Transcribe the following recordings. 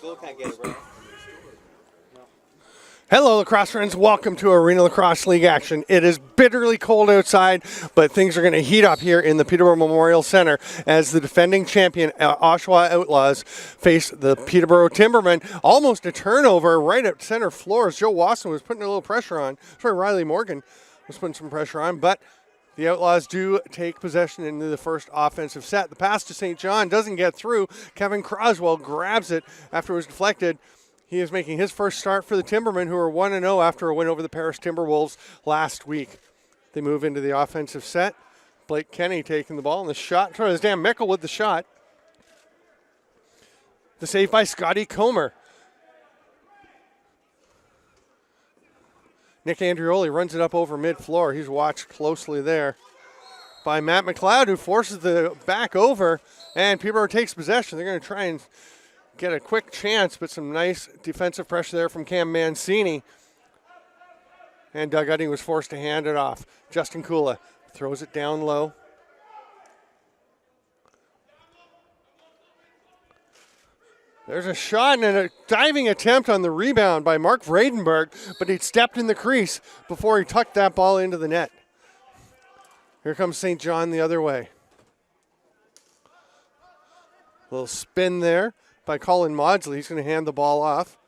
Joel can't get it, bro. Hello, lacrosse friends. Welcome to Arena Lacrosse League action. It is bitterly cold outside, but things are going to heat up here in the Peterborough Memorial Center as the defending champion Oshawa Outlaws face the Peterborough Timbermen. Almost a turnover right at center floor as Joe Wasson was putting a little pressure on. Sorry, Riley Morgan was putting some pressure on, but the Outlaws do take possession into the first offensive set. The pass to St. John doesn't get through. Kevin Croswell grabs it after it was deflected. He is making his first start for the Timbermen, who are 1-0 after a win over the Paris Timberwolves last week. They move into the offensive set. Blake Kenny taking the ball, and the shot. Sorry, there's Dan Mickle with the shot. The save by Scotty Comer. Nick Andrioli runs it up over mid-floor. He's watched closely there by Matt McLeod, who forces the back over, and Peterborough takes possession. They're going to try and get a quick chance, but some nice defensive pressure there from Cam Mancini. And Doug Udding was forced to hand it off. Justin Kula throws it down low. There's a shot and a diving attempt on the rebound by Mark Vredenberg, but he stepped in the crease before he tucked that ball into the net. Here comes St. John the other way. Little spin there by Colin Maudsley. He's going to hand the ball off.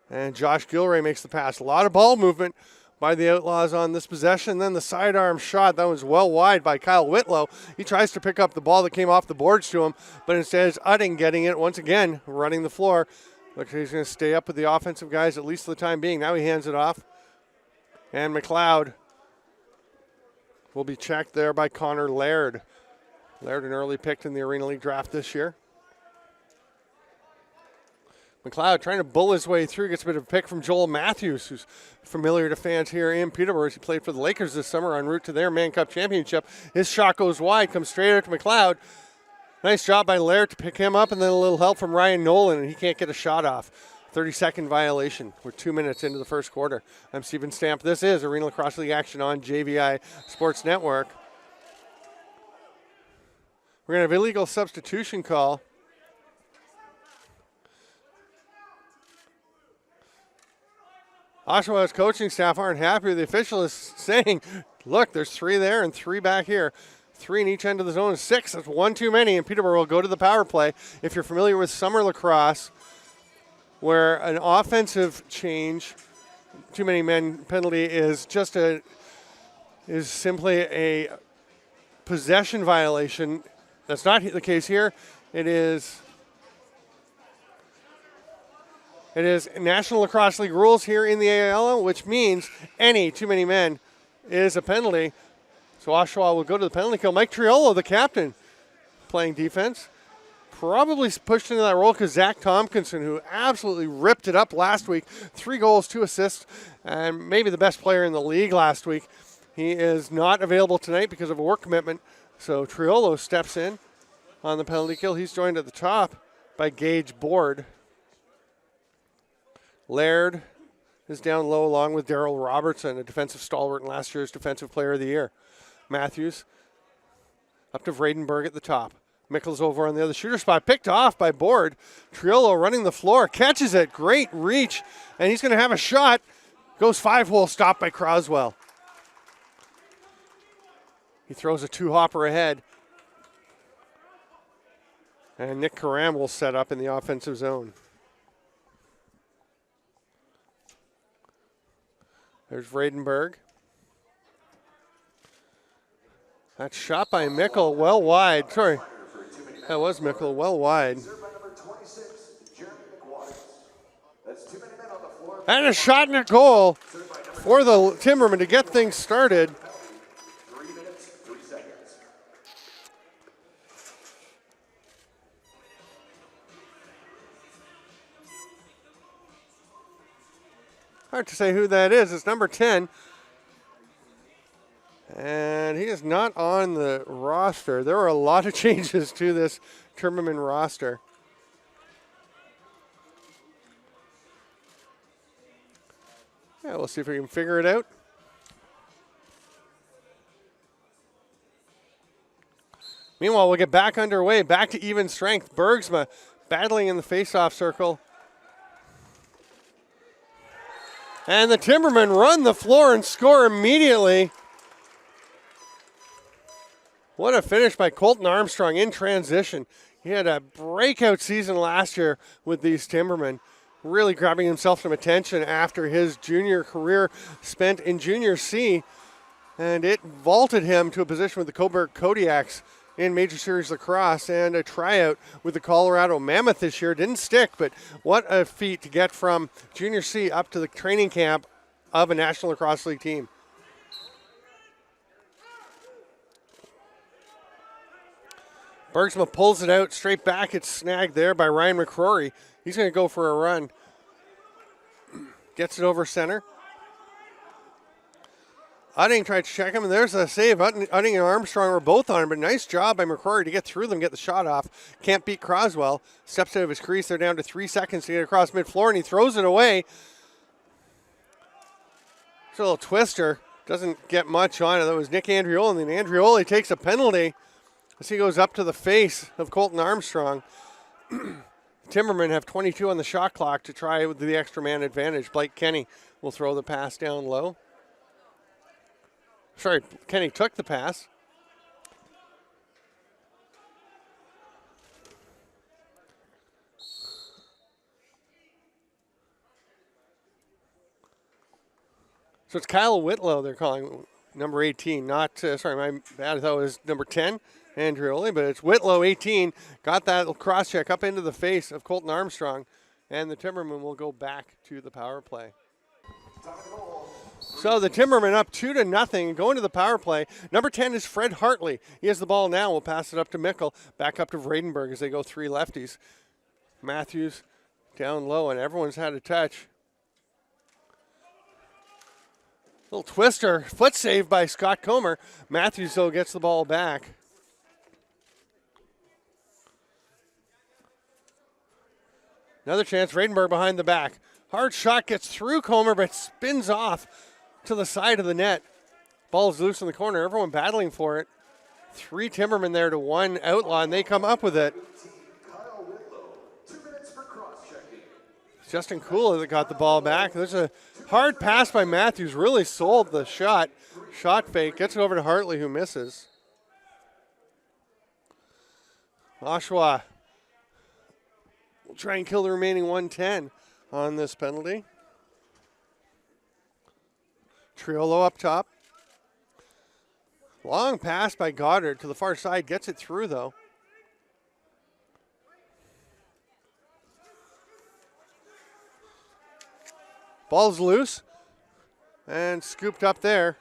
And Josh Gilray makes the pass. A lot of ball movement by the Outlaws on this possession. Then the sidearm shot, that was well wide by Kyle Whitlow. He tries to pick up the ball that came off the boards to him, but instead it's Udding getting it once again, running the floor. Looks like he's going to stay up with the offensive guys at least for the time being. Now he hands it off. And McLeod will be checked there by Connor Laird. Laird, an early pick in the Arena League draft this year. McLeod trying to bull his way through, gets a bit of a pick from Joel Matthews, who's familiar to fans here in Peterborough. He played for the Lakers this summer en route to their Mann Cup championship. His shot goes wide, comes straight out to McLeod. Nice job by Laird to pick him up, and then a little help from Ryan Nolan, and he can't get a shot off. 30-second violation. We're 2 minutes into the first quarter. I'm Stephen Stamp. This is Arena Lacrosse League action on JVI Sports Network. We're going to have illegal substitution call. Oshawa's coaching staff aren't happy. The official is saying, look, there's 3 there and 3 back here. 3 in each end of the zone. 6, that's 1 too many, and Peterborough will go to the power play. If you're familiar with summer lacrosse, where an offensive change, too many men penalty is simply a possession violation. That's not the case here. It is National Lacrosse League rules here in the AIL, which means any too many men is a penalty. So Oshawa will go to the penalty kill. Mike Triolo, the captain, playing defense. Probably pushed into that role because Zach Tompkinson, who absolutely ripped it up last week, 3 goals, 2 assists, and maybe the best player in the league last week. He is not available tonight because of a work commitment. So Triolo steps in on the penalty kill. He's joined at the top by Gage Board. Laird is down low along with Darryl Robertson, a defensive stalwart in last year's Defensive Player of the Year. Matthews up to Vredenberg at the top. Mickles over on the other shooter spot, picked off by Board. Triolo running the floor, catches it, great reach, and he's going to have a shot. Goes 5-hole, stopped by Croswell. He throws a 2-hopper ahead. And Nick Karam will set up in the offensive zone. There's Vredenberg. That shot by Mickle, well wide. Sorry, that was Mickle, well wide. And a shot and a goal for the Timbermen to get things started. Hard to say who that is. It's number 10. And he is not on the roster. There are a lot of changes to this Timberman roster. Yeah, we'll see if we can figure it out. Meanwhile, we'll get back underway, back to even strength. Bergsma battling in the faceoff circle And the Timbermen run the floor and score immediately. What a finish by Colton Armstrong in transition. He had a breakout season last year with these Timbermen, really grabbing himself some attention after his junior career spent in Junior C, and it vaulted him to a position with the Cobourg Kodiaks in Major Series Lacrosse, and a tryout with the Colorado Mammoth this year. Didn't stick, but what a feat to get from Junior C up to the training camp of a National Lacrosse League team. Bergsma pulls it out straight back. It's snagged there by Ryan McCrory. He's going to go for a run. Gets it over center. Udding tried to check him, and there's a save. Udding and Armstrong were both on him, but nice job by McCrory to get through them, get the shot off. Can't beat Croswell. Steps out of his crease. They're down to 3 seconds to get across midfloor, and he throws it away. It's a little twister. Doesn't get much on it. That was Nick Andrioli, and then Andrioli takes a penalty as he goes up to the face of Colton Armstrong. Timbermen have 22 on the shot clock to try with the extra man advantage. Blake Kenny will throw the pass down low. Sorry, Kenny took the pass. So it's Kyle Whitlow they're calling, number 18. Not, sorry, my bad. I thought it was number 10, Andrioli, but it's Whitlow, 18. Got that cross check up into the face of Colton Armstrong, and the Timbermen will go back to the power play. So the Timbermen up 2-0, going to the power play. Number 10 is Fred Hartley. He has the ball now. We'll pass it up to Mickle, back up to Vredenberg as they go 3 lefties. Matthews down low, and everyone's had a touch. Little twister, foot save by Scott Comer. Matthews, though, gets the ball back. Another chance, Vredenberg behind the back. Hard shot gets through Comer, but spins off to the side of the net. Ball is loose in the corner. Everyone battling for it. 3 Timbermen there to 1 Outlaw, and they come up with it. Justin Kula that got the ball back. There's a hard pass by Matthews. Really sold the shot. Shot fake. Gets it over to Hartley, who misses. Oshawa will try and kill the remaining 110 on this penalty. Triolo up top. Long pass by Goddard to the far side. Gets it through, though. Ball's loose and scooped up there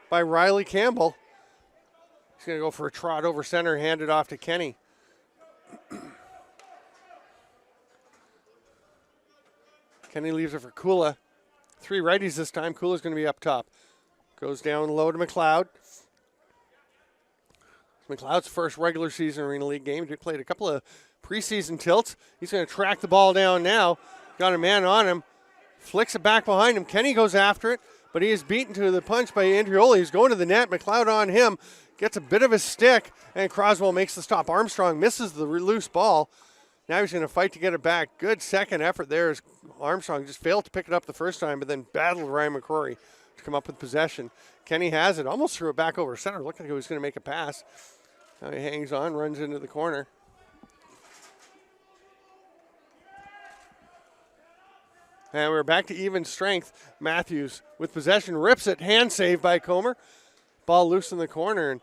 by Riley Campbell. He's going to go for a trot over center, hand it off to Kenny. Kenny leaves it for Kula. 3 righties this time. Kula's going to be up top. Goes down low to McLeod. McLeod's first regular season Arena League game. He played a couple of preseason tilts. He's going to track the ball down now. Got a man on him. Flicks it back behind him. Kenny goes after it, but he is beaten to the punch by Andrioli. He's going to the net. McLeod on him. Gets a bit of a stick, and Croswell makes the stop. Armstrong misses the loose ball. Now he's going to fight to get it back. Good second effort there as Armstrong just failed to pick it up the first time, but then battled Ryan McCrory to come up with possession. Kenny has it. Almost threw it back over center. Looked like he was going to make a pass. Now he hangs on, runs into the corner. And we're back to even strength. Matthews with possession, rips it. Hand save by Comer. Ball loose in the corner. And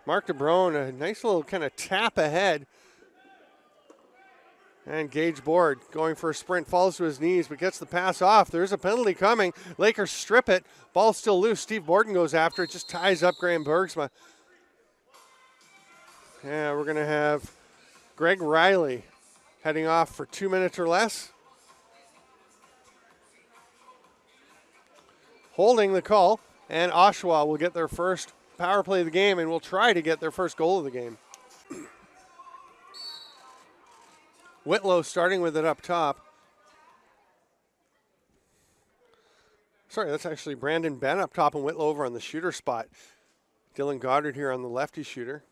Mark DeBrone, a nice little kind of tap ahead. And Gage Board going for a sprint, falls to his knees, but gets the pass off. There's a penalty coming. Lakers strip it. Ball's still loose. Steve Borden goes after it, just ties up Graham Bergsma. Yeah, we're going to have Greg Riley heading off for 2 minutes or less. Holding the call, and Oshawa will get their first power play of the game and will try to get their first goal of the game. Whitlow starting with it up top. Sorry, that's actually Brandon Ben up top and Whitlow over on the shooter spot. Dylan Goddard here on the lefty shooter.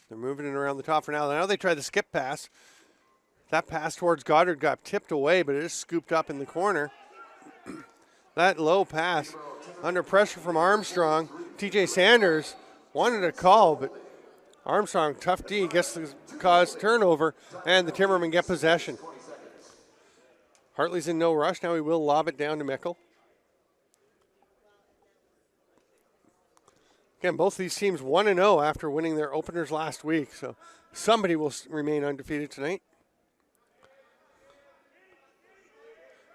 They're moving it around the top for now. Now they try the skip pass. That pass towards Goddard got tipped away, but it is scooped up in the corner. That low pass under pressure from Armstrong. TJ Sanders wanted a call, but Armstrong, tough D, gets the cause turnover, and the Timbermen get possession. Hartley's in no rush. Now he will lob it down to Mickle. Again, both these teams 1-0 after winning their openers last week, so somebody will remain undefeated tonight.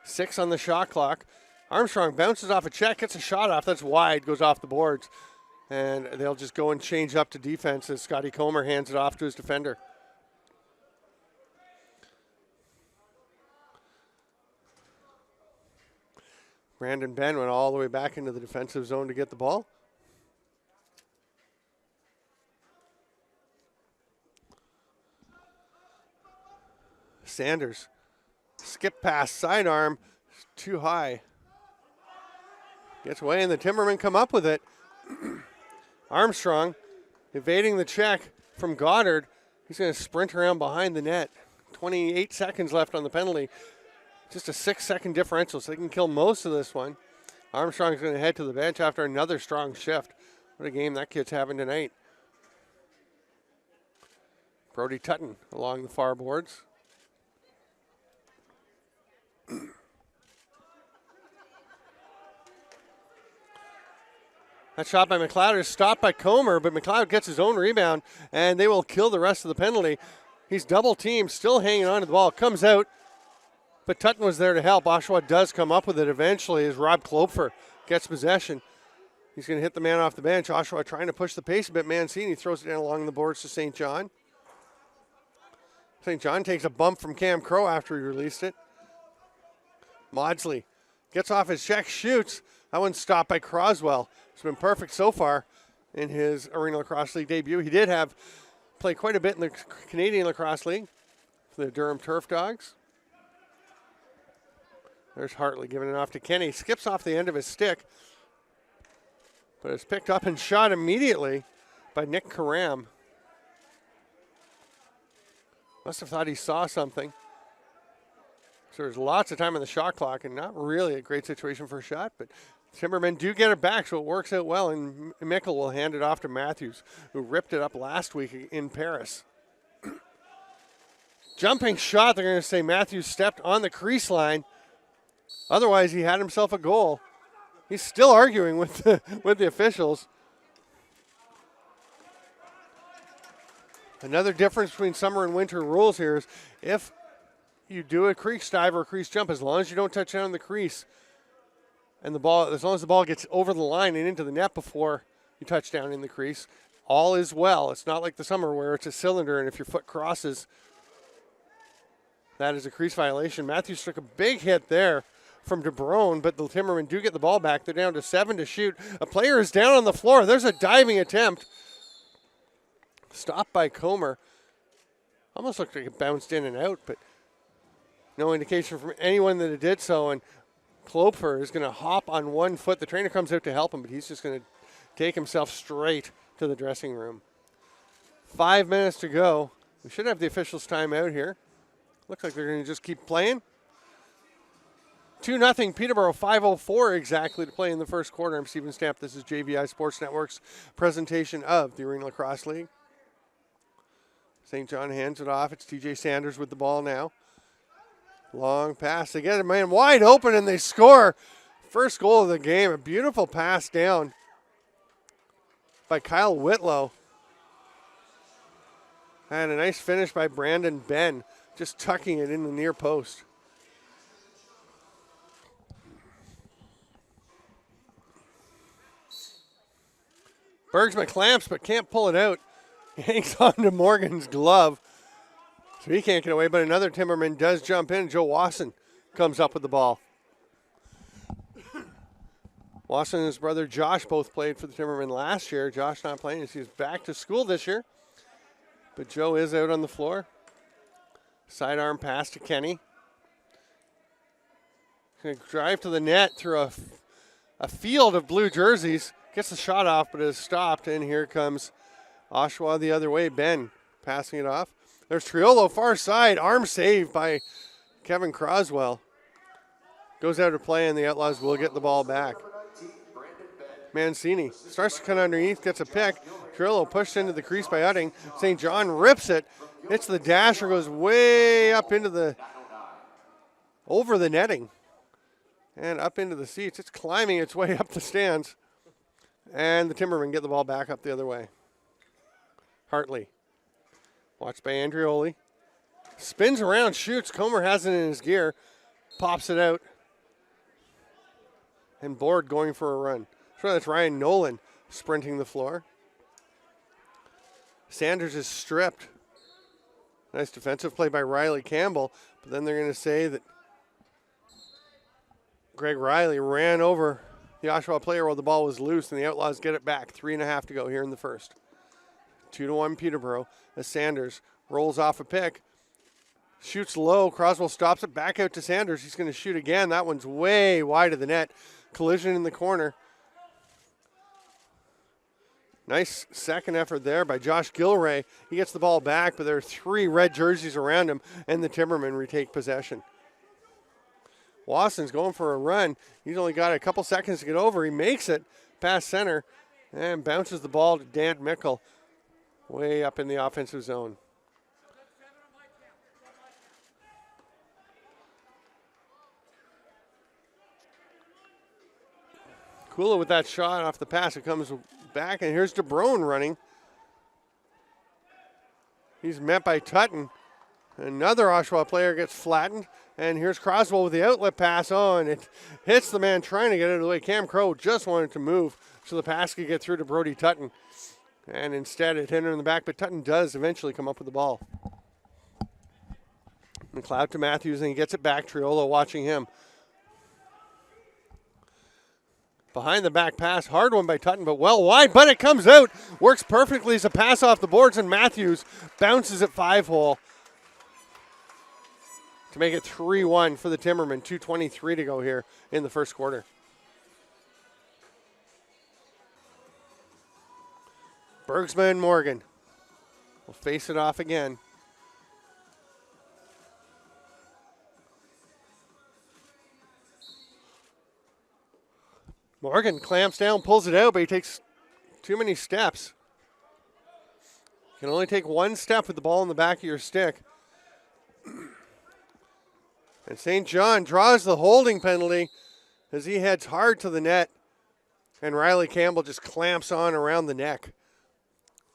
6 on the shot clock. Armstrong bounces off a check, gets a shot off. That's wide, goes off the boards. And they'll just go and change up to defense as Scotty Comer hands it off to his defender. Brandon Ben went all the way back into the defensive zone to get the ball. Sanders, skip pass, sidearm, too high. Gets away and the Timbermen come up with it. Armstrong evading the check from Goddard. He's going to sprint around behind the net. 28 seconds left on the penalty. Just a 6-second differential, so they can kill most of this one. Armstrong's going to head to the bench after another strong shift. What a game that kid's having tonight. Brody Tutton along the far boards. That shot by McLeod is stopped by Comer, but McLeod gets his own rebound, and they will kill the rest of the penalty. He's double teamed, still hanging on to the ball. Comes out, but Tutton was there to help. Oshawa does come up with it eventually as Rob Klopfer gets possession. He's going to hit the man off the bench. Oshawa trying to push the pace a bit. Mancini throws it down along the boards to St. John. St. John takes a bump from Cam Crow after he released it. Maudsley gets off his check, shoots. That one's stopped by Croswell. It's been perfect so far in his Arena Lacrosse League debut. He did play quite a bit in the Canadian Lacrosse League for the Durham Turf Dogs. There's Hartley giving it off to Kenny. Skips off the end of his stick, but it's picked up and shot immediately by Nick Karam. Must have thought he saw something. So there's lots of time on the shot clock and not really a great situation for a shot, but Timbermen do get it back, so it works out well, and Mickle will hand it off to Matthews, who ripped it up last week in Paris. Jumping shot, they're going to say Matthews stepped on the crease line. Otherwise, he had himself a goal. He's still arguing with the officials. Another difference between summer and winter rules here is if you do a crease dive or a crease jump, as long as you don't touch down the crease, and the ball, as long as the ball gets over the line and into the net before you touch down in the crease, all is well. It's not like the summer where it's a cylinder, and if your foot crosses, that is a crease violation. Matthews took a big hit there from DeBrone, but the Timbermen do get the ball back. They're down to 7 to shoot. A player is down on the floor. There's a diving attempt. Stopped by Comer. Almost looked like it bounced in and out, but no indication from anyone that it did so. And Klopfer is going to hop on one foot. The trainer comes out to help him, but he's just going to take himself straight to the dressing room. 5 minutes to go. We should have the officials' time out here. Looks like they're going to just keep playing. 2-0 Peterborough, 5:04 exactly to play in the first quarter. I'm Stephen Stamp. This is JVI Sports Network's presentation of the Arena Lacrosse League. St. John hands it off. It's TJ Sanders with the ball now. Long pass. They get a man wide open and they score. First goal of the game. A beautiful pass down by Kyle Whitlow. And a nice finish by Brandon Ben, just tucking it in the near post. Bergsma clamps but can't pull it out. He hangs on to Morgan's glove, so he can't get away, but another Timberman does jump in. Joe Wasson comes up with the ball. Wasson and his brother Josh both played for the Timbermen last year. Josh not playing as he's back to school this year, but Joe is out on the floor. Sidearm pass to Kenny. Going to drive to the net through a field of blue jerseys. Gets the shot off, but is stopped, and here comes Oshawa the other way. Ben passing it off. There's Triolo, far side. Arm save by Kevin Croswell. Goes out of play, and the Outlaws will get the ball back. Mancini starts to cut underneath, gets a pick. Trillo pushed into the crease by Utting. St. John rips it. Hits the dasher, goes way up into over the netting. And up into the seats. It's climbing its way up the stands. And the Timbermen get the ball back up the other way. Hartley. Watched by Andrioli. Spins around, shoots. Comer has it in his gear. Pops it out. And Board going for a run. So that's Ryan Nolan sprinting the floor. Sanders is stripped. Nice defensive play by Riley Campbell. But then they're going to say that Greg Riley ran over the Oshawa player while the ball was loose, and the Outlaws get it back. 3.5 to go here in the first. 2-1 Peterborough as Sanders rolls off a pick. Shoots low. Croswell stops it. Back out to Sanders. He's going to shoot again. That one's way wide of the net. Collision in the corner. Nice second effort there by Josh Gilray. He gets the ball back, but there are 3 red jerseys around him, and the Timbermen retake possession. Wasson's going for a run. He's only got a couple seconds to get over. He makes it past center and bounces the ball to Dan Mickle way up in the offensive zone. Kula with that shot off the pass. It comes back, and here's DeBrone running. He's met by Tutton. Another Oshawa player gets flattened, and here's Croswell with the outlet pass on. It hits the man trying to get out of the way. Cam Crow just wanted to move so the pass could get through to Brody Tutton, and instead it hit him in the back, but Tutton does eventually come up with the ball. McLeod to Matthews, and he gets it back. Triolo watching him. Behind the back pass, hard one by Tutton, but well wide, but it comes out. Works perfectly as a pass off the boards, and Matthews bounces it 5-hole to make it 3-1 for the Timbermen. 2:23 to go here in the first quarter. Bergsma and Morgan will face it off again. Morgan clamps down, pulls it out, but he takes too many steps. You can only take one step with the ball in the back of your stick. And St. John draws the holding penalty as he heads hard to the net. And Riley Campbell just clamps on around the neck.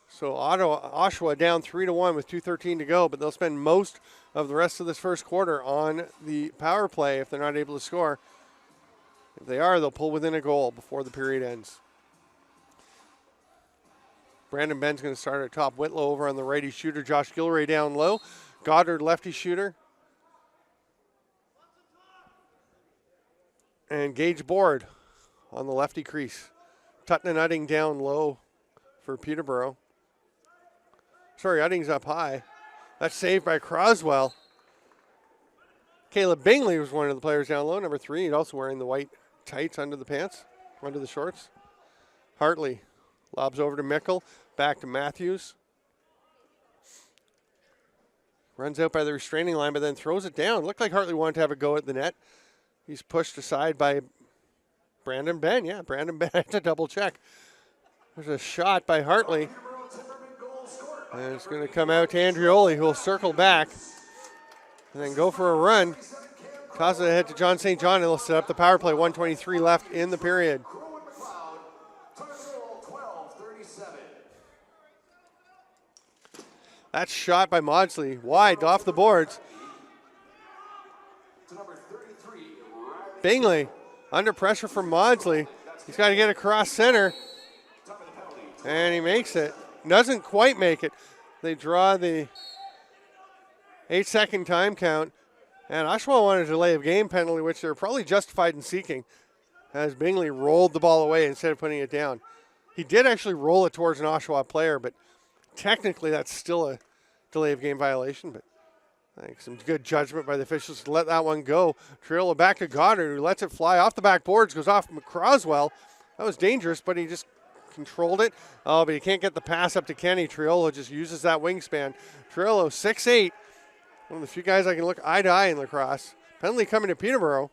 So Oshawa down 3-1 with 2:13 to go, but they'll spend most of the rest of this first quarter on the power play if they're not able to score. If they are, they'll pull within a goal before the period ends. Brandon Ben's going to start at top. Whitlow over on the righty shooter. Josh Gilray down low. Goddard lefty shooter. And Gage Board on the lefty crease. Tutton and Utting down low for Peterborough. Sorry, Utting's up high. That's saved by Croswell. Caleb Bingley was one of the players down low. Number 3, he's also wearing the white tights under the pants, under the shorts. Hartley lobs over to Mickle, back to Matthews. Runs out by the restraining line, but then throws it down. Looked like Hartley wanted to have a go at the net. He's pushed aside by Brandon Ben. Yeah, Brandon Ben had to double check. There's a shot by Hartley. And it's going to come out to Andrioli, who will circle back and then go for a run. Tosses it ahead to John St. John, and they'll set up the power play. 1:23 left in the period. That's shot by Maudsley, wide off the boards. Bingley under pressure from Maudsley. He's got to get across center, and he makes it. Doesn't quite make it. They draw the 8-second time count. And Oshawa wanted a delay of game penalty, which they're probably justified in seeking, as Bingley rolled the ball away instead of putting it down. He did actually roll it towards an Oshawa player, but technically that's still a delay of game violation. But I think some good judgment by the officials to let that one go. Triolo back to Goddard, who lets it fly off the backboards, goes off Croswell. That was dangerous, but he just controlled it. Oh, but he can't get the pass up to Kenny. Triolo just uses that wingspan. Triolo, 6'8". One of the few guys I can look eye to eye in lacrosse. Penalty coming to Peterborough.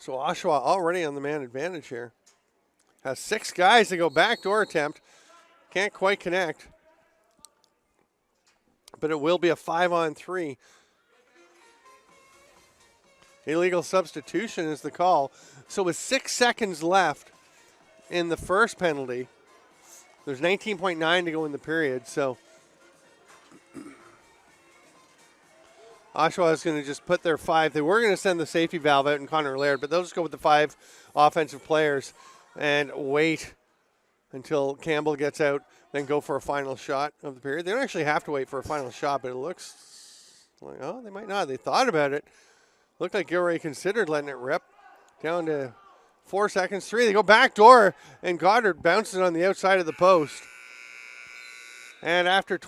So Oshawa already on the man advantage here. Has 6 guys to go backdoor attempt. Can't quite connect. But it will be a 5-on-3. Illegal substitution is the call. So with 6 seconds left in the first penalty, there's 19.9 to go in the period. So Oshawa is going to just put their 5. They were going to send the safety valve out in Connor Laird, but they'll just go with the 5 offensive players and wait until Campbell gets out, then go for a final shot of the period. They don't actually have to wait for a final shot, but it looks like, oh, they might not. They thought about it. Looked like Gilray considered letting it rip. Down to 4 seconds, 3. They go back door, and Goddard bounces on the outside of the post. And after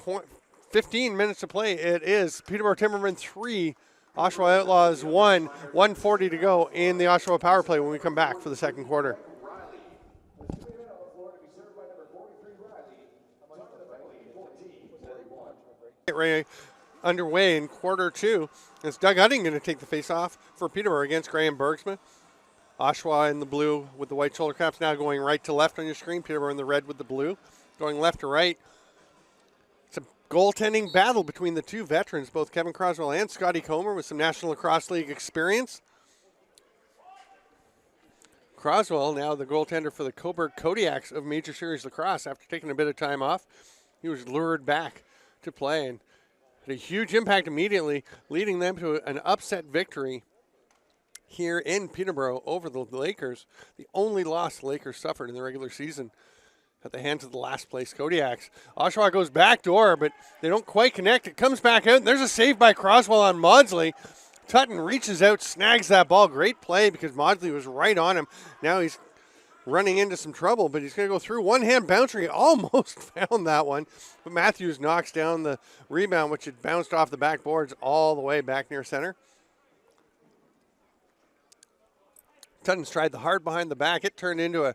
15 minutes to play, it is Peterborough Timbermen 3, Oshawa Outlaws 1, 1:40 to go in the Oshawa power play when we come back for the second quarter. Right underway in quarter 2. It's Doug Hutting going to take the face-off for Peterborough against Graham Bergsman. Oshawa in the blue with the white shoulder caps now going right to left on your screen. Peterborough in the red with the blue. Going left to right. It's a goaltending battle between the two veterans, both Kevin Croswell and Scotty Comer with some National Lacrosse League experience. Croswell now the goaltender for the Coburg Kodiaks of Major Series Lacrosse after taking a bit of time off. He was lured back to play and had a huge impact immediately, leading them to an upset victory here in Peterborough over the Lakers. The only loss the Lakers suffered in the regular season at the hands of the last place Kodiaks. Oshawa goes back door, but they don't quite connect. It comes back out, and there's a save by Croswell on Maudsley. Tutton reaches out, snags that ball. Great play because Maudsley was right on him. Now he's running into some trouble, but he's going to go through. One-hand bouncer. He almost found that one. But Matthews knocks down the rebound, which had bounced off the backboards all the way back near center. Tutton's tried the hard behind the back. It turned into a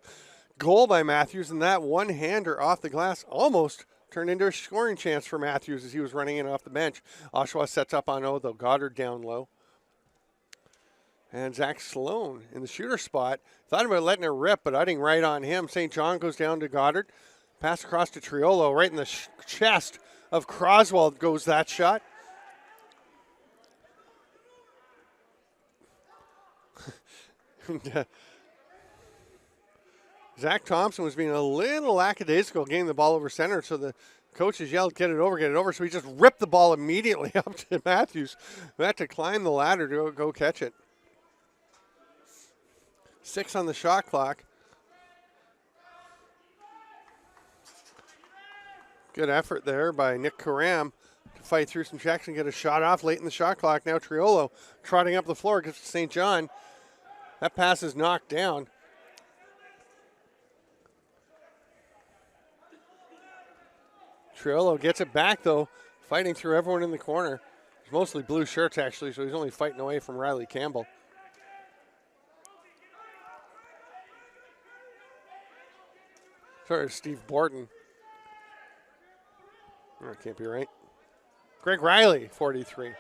goal by Matthews, and that one-hander off the glass almost turned into a scoring chance for Matthews as he was running in off the bench. Oshawa sets up on O, though. Goddard down low. And Zach Sloan in the shooter spot. Thought about letting it rip, but Utting right on him. St. John goes down to Goddard. Pass across to Triolo. Right in the chest of Croswell goes that shot. Zach Thompson was being a little lackadaisical getting the ball over center, so the coaches yelled, get it over. So he just ripped the ball immediately up to Matthews, who had to climb the ladder to go catch it. 6 on the shot clock. Good effort there by Nick Karam to fight through some checks and get a shot off late in the shot clock. Now Triolo trotting up the floor, gets to St. John. That pass is knocked down. Triolo gets it back, though, fighting through everyone in the corner. It's mostly blue shirts, actually, so he's only fighting away from Riley Campbell. Sorry, Steve Borden. Oh, that can't be right. Greg Riley, 43.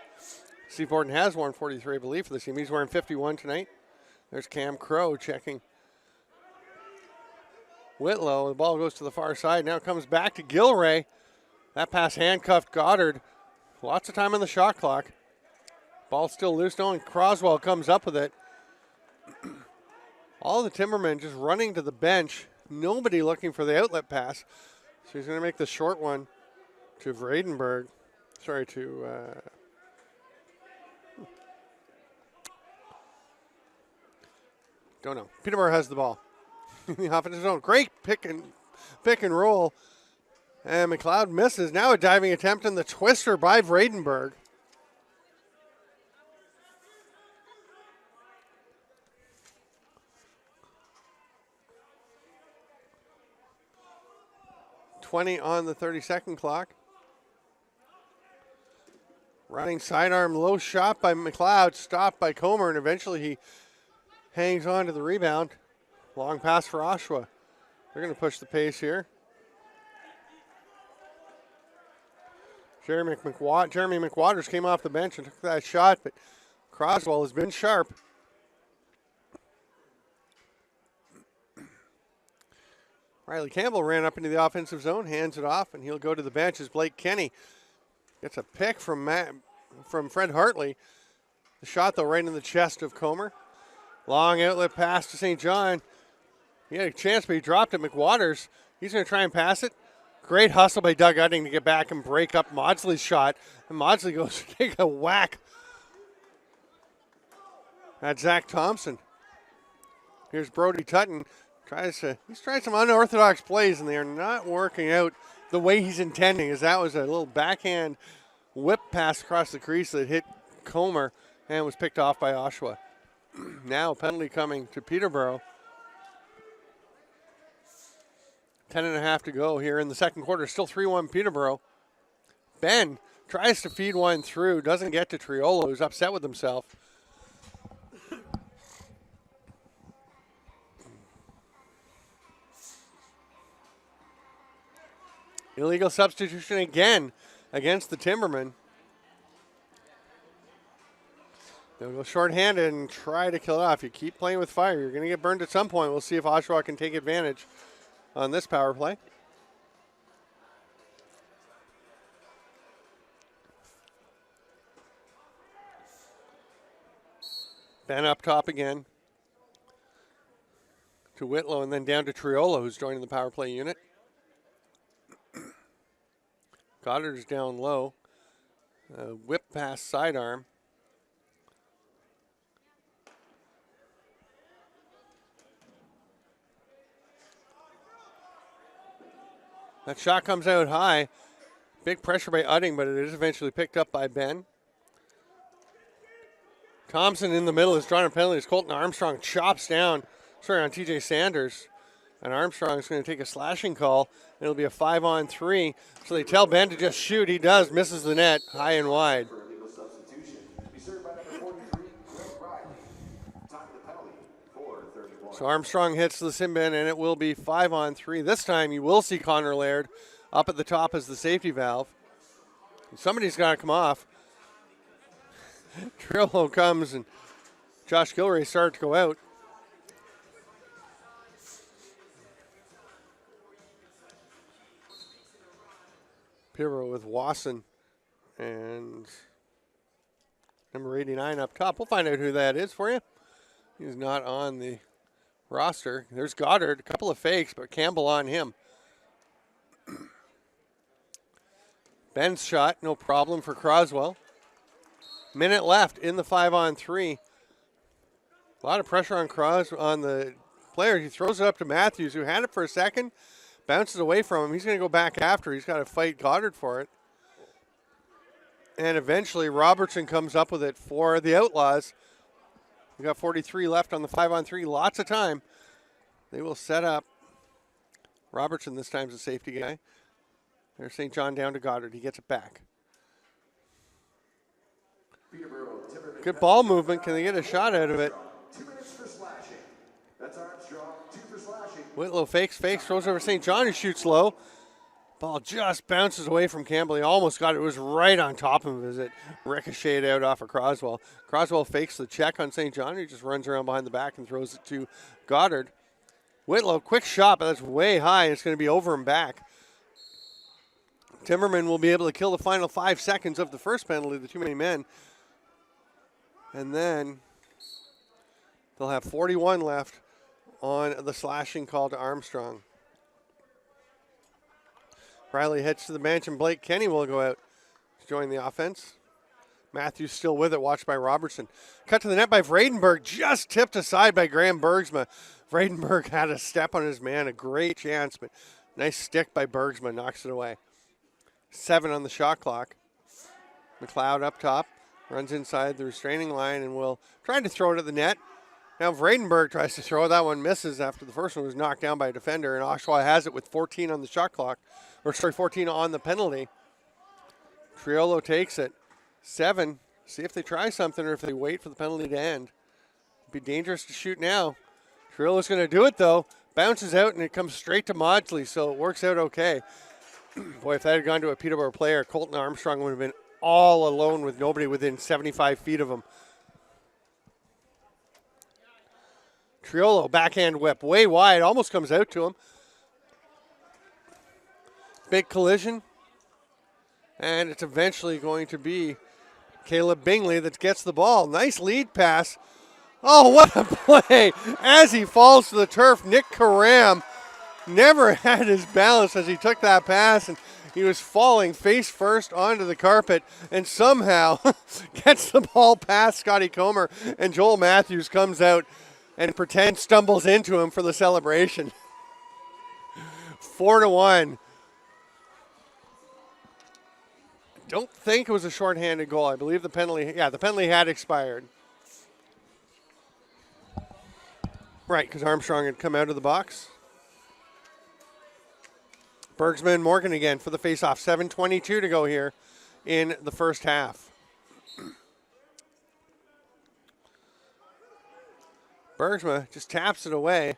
Steve Borden has worn 43, I believe, for this team. He's wearing 51 tonight. There's Cam Crow checking Whitlow. The ball goes to the far side. Now it comes back to Gilray. That pass handcuffed Goddard. Lots of time on the shot clock. Ball still loose, though, and Croswell comes up with it. All the Timbermen just running to the bench. Nobody looking for the outlet pass. So he's going to make the short one to Vredenberg. Sorry, to... don't know. Peterborough has the ball. In the offensive zone. Great pick and roll. And McLeod misses. Now a diving attempt in the twister by Vredenberg. On the 30-second clock. Running sidearm low shot by McLeod, stopped by Comer, and eventually he hangs on to the rebound. Long pass for Oshawa. They're going to push the pace here. Jeremy McWaters came off the bench and took that shot, but Croswell has been sharp. Riley Campbell ran up into the offensive zone, hands it off, and he'll go to the bench as Blake Kenny gets a pick from Fred Hartley. The shot, though, right in the chest of Comer. Long outlet pass to St. John. He had a chance, but he dropped it. McWaters, he's going to try and pass it. Great hustle by Doug Udding to get back and break up Maudsley's shot. And Maudsley goes to take a whack at Zach Thompson. Here's Brody Tutton. He's tried some unorthodox plays, and they are not working out the way he's intending, as that was a little backhand whip pass across the crease that hit Comer and was picked off by Oshawa. Now penalty coming to Peterborough. 10.5 to go here in the second quarter. Still 3-1 Peterborough. Ben tries to feed one through, doesn't get to Triolo, who's upset with himself. Illegal substitution again against the Timbermen. They'll go shorthanded and try to kill it off. You keep playing with fire, you're going to get burned at some point. We'll see if Oshawa can take advantage on this power play. Ben up top again to Whitlow, and then down to Triolo, who's joining the power play unit. Goddard's down low. Whip pass sidearm. That shot comes out high. Big pressure by Udding, but it is eventually picked up by Ben. Thompson in the middle is drawing a penalty as Colton Armstrong chops down, on TJ Sanders. And Armstrong is going to take a slashing call. It'll be a 5-on-3. So they tell Ben to just shoot. He does, misses the net high and wide. So Armstrong hits the sin bin, and it will be 5-on-3. This time you will see Connor Laird up at the top as the safety valve. Somebody's got to come off. Trillo comes, and Josh Gilray started to go out. Peterborough with Wasson and number 89 up top. We'll find out who that is for you. He's not on the roster. There's Goddard, a couple of fakes, but Campbell on him. Ben's shot, no problem for Croswell. Minute left in the 5-on-3. A lot of pressure on the player. He throws it up to Matthews, who had it for a second, bounces away from him. He's going to go back after. He's got to fight Goddard for it. And eventually Robertson comes up with it for the Outlaws. We got 43 left on the 5-on-3. Lots of time. They will set up. Robertson this time's a safety guy. There's St. John down to Goddard. He gets it back. Good ball movement. Can they get a shot out of it? 2 minutes for slashing. That's Armstrong. 2 for slashing. Whitlow fakes, throws over St. John, who shoots low. Ball just bounces away from Campbell. He almost got it. It was right on top of him as it ricocheted out off of Croswell. Croswell fakes the check on St. John. He just runs around behind the back and throws it to Goddard. Whitlow, quick shot, but that's way high. It's going to be over and back. Timbermen will be able to kill the final 5 seconds of the first penalty, the too many men. And then they'll have 41 left on the slashing call to Armstrong. Riley heads to the bench, and Blake Kenny will go out to join the offense. Matthews still with it, watched by Robertson. Cut to the net by Vredenberg, just tipped aside by Graham Bergsma. Vredenberg had a step on his man, a great chance, but nice stick by Bergsma, knocks it away. 7 on the shot clock. McLeod up top, runs inside the restraining line and will try to throw it at the net. Now Vredenberg tries to throw. That one misses after the first one was knocked down by a defender, and Oshawa has it with 14 on the shot clock. 14 on the penalty. Triolo takes it. 7. See if they try something or if they wait for the penalty to end. It'd be dangerous to shoot now. Triolo's going to do it, though. Bounces out, and it comes straight to Maudsley, so it works out okay. Boy, if that had gone to a Peterborough player, Colton Armstrong would have been all alone with nobody within 75 feet of him. Triolo, backhand whip, way wide, almost comes out to him. big collision. And it's eventually going to be Caleb Bingley that gets the ball. Nice lead pass. Oh, what a play. As he falls to the turf, Nick Karam never had his balance as he took that pass, and he was falling face first onto the carpet and somehow gets the ball past Scotty Comer, and Joel Matthews comes out and stumbles into him for the celebration. 4-1. Don't think it was a shorthanded goal. I believe the penalty had expired. Right, because Armstrong had come out of the box. Bergsman and Morgan again for the faceoff. 7:22 to go here in the first half. Bergsman just taps it away.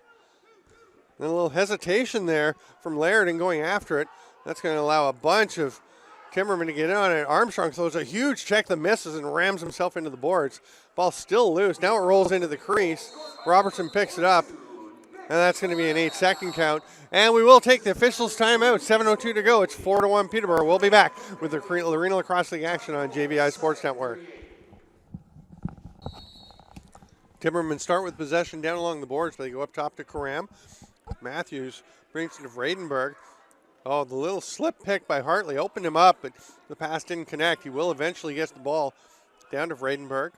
And a little hesitation there from Laird in going after it. That's going to allow a bunch of Timbermen to get on it. Armstrong throws a huge check that misses and rams himself into the boards. Ball still loose. Now it rolls into the crease. Robertson picks it up. And that's going to be an 8-second count. And we will take the officials' timeout. 7:02 to go. It's 4-1 Peterborough. We'll be back with the Arena Lacrosse League action on JVI Sports Network. Timbermen start with possession down along the boards. They go up top to Karam. Matthews brings it to Vredenberg. Oh, the little slip pick by Hartley opened him up, but the pass didn't connect. He will eventually get the ball down to Vredenberg.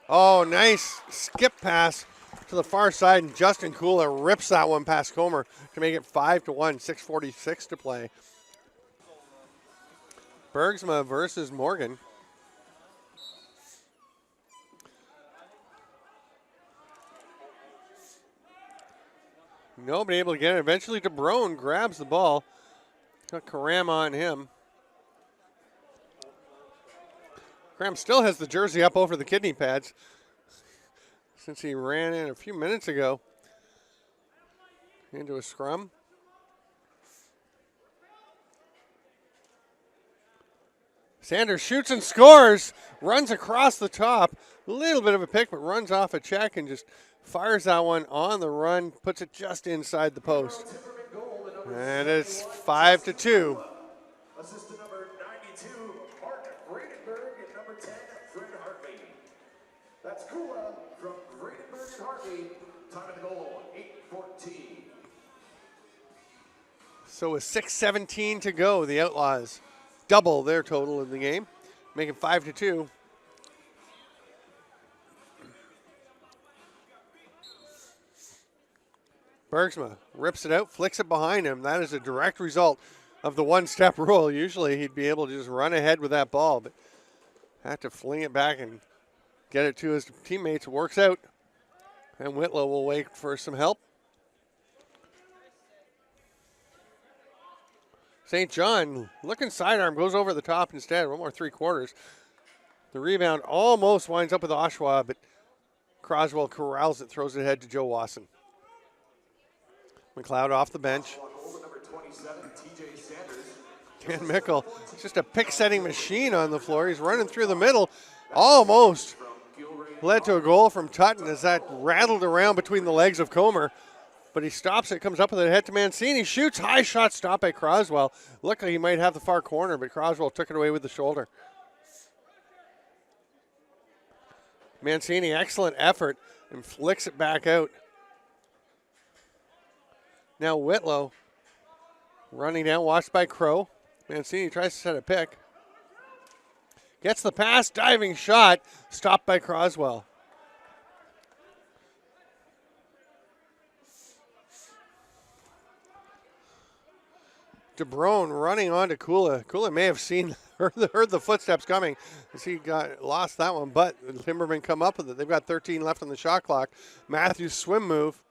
Oh, nice skip pass to the far side, and Justin Kula rips that one past Comer to make it 5-1, 6:46 to play. Bergsma versus Morgan. Nobody able to get it. Eventually DeBrone grabs the ball. Got Karam on him. Karam still has the jersey up over the kidney pads since he ran in a few minutes ago into a scrum. Sanders shoots and scores. Runs across the top. A little bit of a pick, but runs off a check and just fires that one on the run, puts it just inside the post. And it's 5-2. Assistant number 92, Mark Vredenberg, and number 10, Fred Hartley. That's Kula from Vredenberg and Hartley. Time of the goal, 8:14. So with 6:17 to go, the Outlaws double their total in the game, making 5-2. Bergsma rips it out, flicks it behind him. That is a direct result of the one-step rule. Usually he'd be able to just run ahead with that ball, but had to fling it back and get it to his teammates. It works out. And Whitlow will wait for some help. St. John looking sidearm, goes over the top instead. One more 3/4. The rebound almost winds up with Oshawa, but Croswell corrals it, throws it ahead to Joe Wasson. McLeod off the bench. Dan Mickle, just a pick-setting machine on the floor. He's running through the middle. Almost led to a goal from Tutton as that rattled around between the legs of Comer. But he stops it, comes up with it, head to Mancini, shoots, high shot, stopped by Croswell. Looked like he might have the far corner, but Croswell took it away with the shoulder. Mancini, excellent effort, and flicks it back out. Now Whitlow running down, watched by Crow. Mancini tries to set a pick. Gets the pass, diving shot, stopped by Croswell. DeBrone running on to Kula. Kula may have heard the footsteps coming as he lost that one, but the Timbermen come up with it. They've got 13 left on the shot clock. Matthews swim move.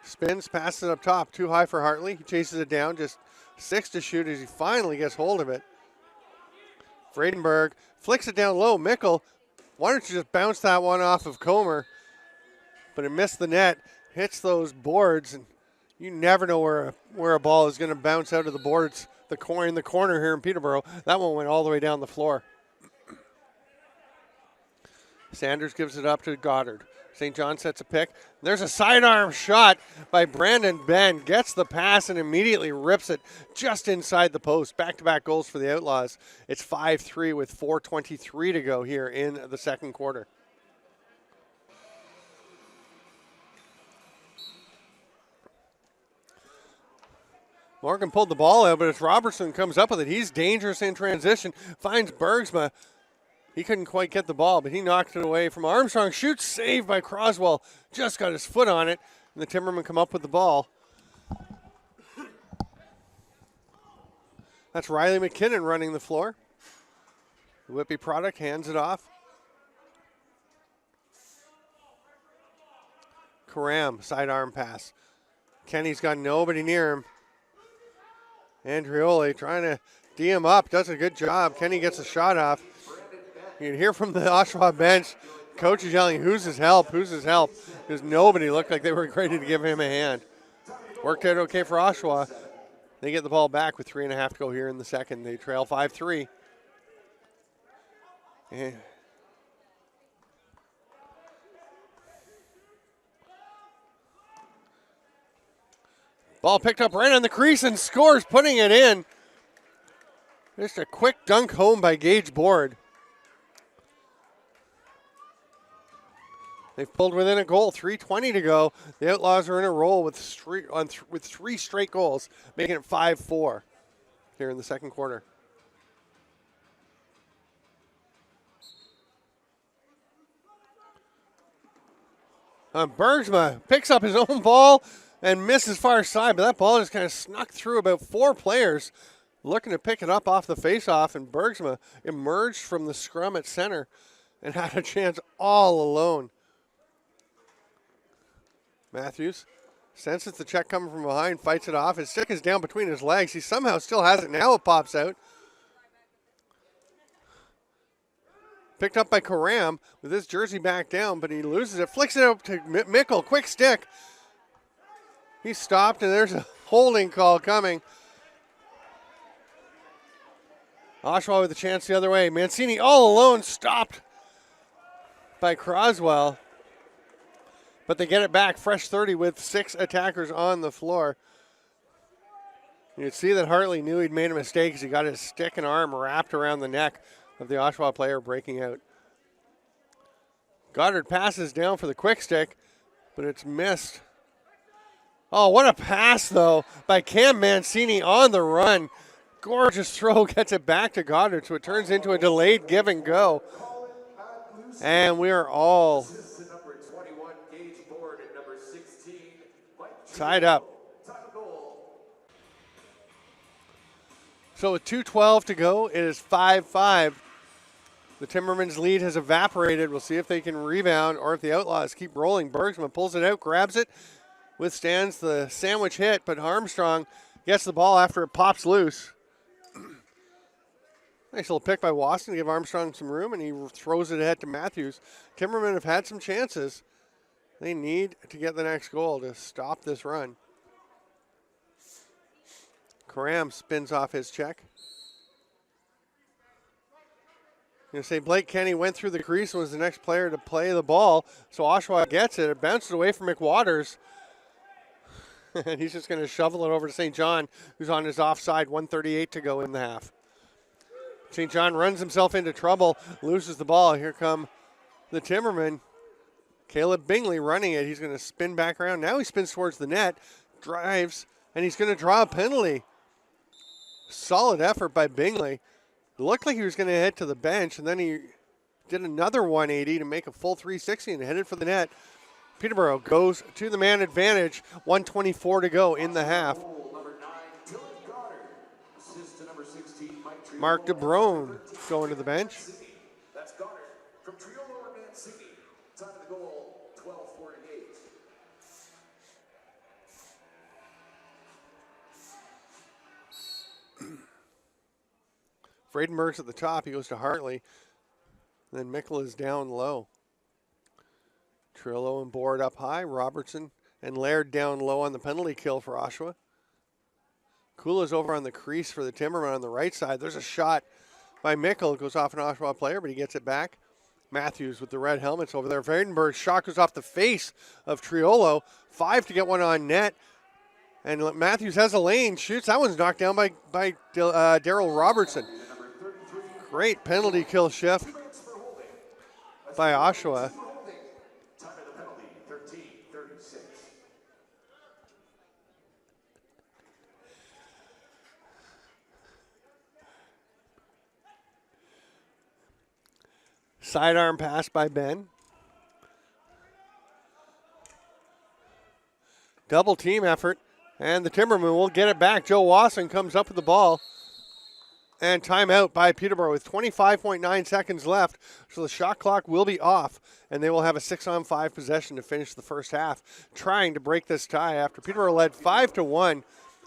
Spins, passes it up top. Too high for Hartley. He chases it down. Just 6 to shoot as he finally gets hold of it. Vredenberg flicks it down low. Mickle, why don't you just bounce that one off of Comer? But it missed the net. Hits those boards, and you never know where a ball is going to bounce out of the boards. In the corner here in Peterborough. That one went all the way down the floor. Sanders gives it up to Goddard. St. John sets a pick. There's a sidearm shot by Brandon Ben. Gets the pass and immediately rips it just inside the post. Back-to-back goals for the Outlaws. It's 5-3 with 4:23 to go here in the second quarter. Morgan pulled the ball out, but it's Robertson comes up with it. He's dangerous in transition. Finds Bergsma. He couldn't quite get the ball, but he knocked it away from Armstrong. Shoots, saved by Croswell. Just got his foot on it, and the Timbermen come up with the ball. That's Riley McKinnon running the floor. The Whitby product hands it off. Karam, sidearm pass. Kenny's got nobody near him. Andrioli trying to D him up, does a good job. Kenny gets a shot off. You can hear from the Oshawa bench, coach is yelling, who's his help, who's his help? Because nobody looked like they were ready to give him a hand. Worked out okay for Oshawa. They get the ball back with 3.5 to go here in the second. They trail 5-3. And ball picked up right on the crease and scores, putting it in. Just a quick dunk home by Gage Board. They've pulled within a goal, 3:20 to go. The Outlaws are in a roll with three straight goals, making it 5-4 here in the second quarter. Bergsma picks up his own ball and misses far side, but that ball just kind of snuck through about 4 players looking to pick it up off the faceoff, and Bergsma emerged from the scrum at center and had a chance all alone. Matthews senses the check coming from behind, fights it off. His stick is down between his legs. He somehow still has it. Now it pops out. Picked up by Karam with his jersey back down, but he loses it. Flicks it up to Mickle. Quick stick. He stopped, and there's a holding call coming. Oshawa with a chance the other way. Mancini all alone, stopped by Croswell. But they get it back, fresh 30 with 6 attackers on the floor. You can see that Hartley knew he'd made a mistake as he got his stick and arm wrapped around the neck of the Oshawa player breaking out. Goddard passes down for the quick stick, but it's missed. Oh, what a pass, though, by Cam Mancini on the run. Gorgeous throw, gets it back to Goddard, so it turns into a delayed give and go. And we are all tied up. So with 2:12 to go, it is 5-5. The Timbermen's lead has evaporated. We'll see if they can rebound or if the Outlaws keep rolling. Bergsma pulls it out, grabs it, withstands the sandwich hit, but Armstrong gets the ball after it pops loose. Nice little pick by Wasson to give Armstrong some room, and he throws it ahead to Matthews. Timbermen have had some chances. They need to get the next goal to stop this run. Karam spins off his check. I'm going to say Blake Kenny went through the crease and was the next player to play the ball. So Oshawa gets it. It bounces away from McWaters. And he's just going to shovel it over to St. John, who's on his offside. 1:38 to go in the half. St. John runs himself into trouble, loses the ball. Here come the Timbermen. Caleb Bingley running it. He's going to spin back around. Now he spins towards the net, drives, and he's going to draw a penalty. Solid effort by Bingley. It looked like he was going to head to the bench, and then he did another 180 to make a full 360 and headed for the net. Peterborough goes to the man advantage. 1:24 to go in the half. Mark DeBrone going to the bench. That's Goddard from Trio Lower Mancini. Time of the goal, 12:48. Friedenberg's at the top. He goes to Hartley. Then Mickle is down low. Trillo and Board up high. Robertson and Laird down low on the penalty kill for Oshawa. Kula's over on the crease for the Timbermen on the right side. There's a shot by Mickle. It goes off an Oshawa player, but he gets it back. Matthews with the red helmets over there. Vredenberg's shot goes off the face of Triolo. 5 to get one on net. And Matthews has a lane, shoots. That one's knocked down by Daryl Robertson. Great penalty kill shift by Oshawa. Time of the penalty, 13:36. Sidearm pass by Ben. Double team effort, and the Timbermen will get it back. Joe Wasson comes up with the ball. And timeout by Peterborough with 25.9 seconds left. So the shot clock will be off, and they will have a 6-on-5 possession to finish the first half, trying to break this tie after Peterborough led 5-1.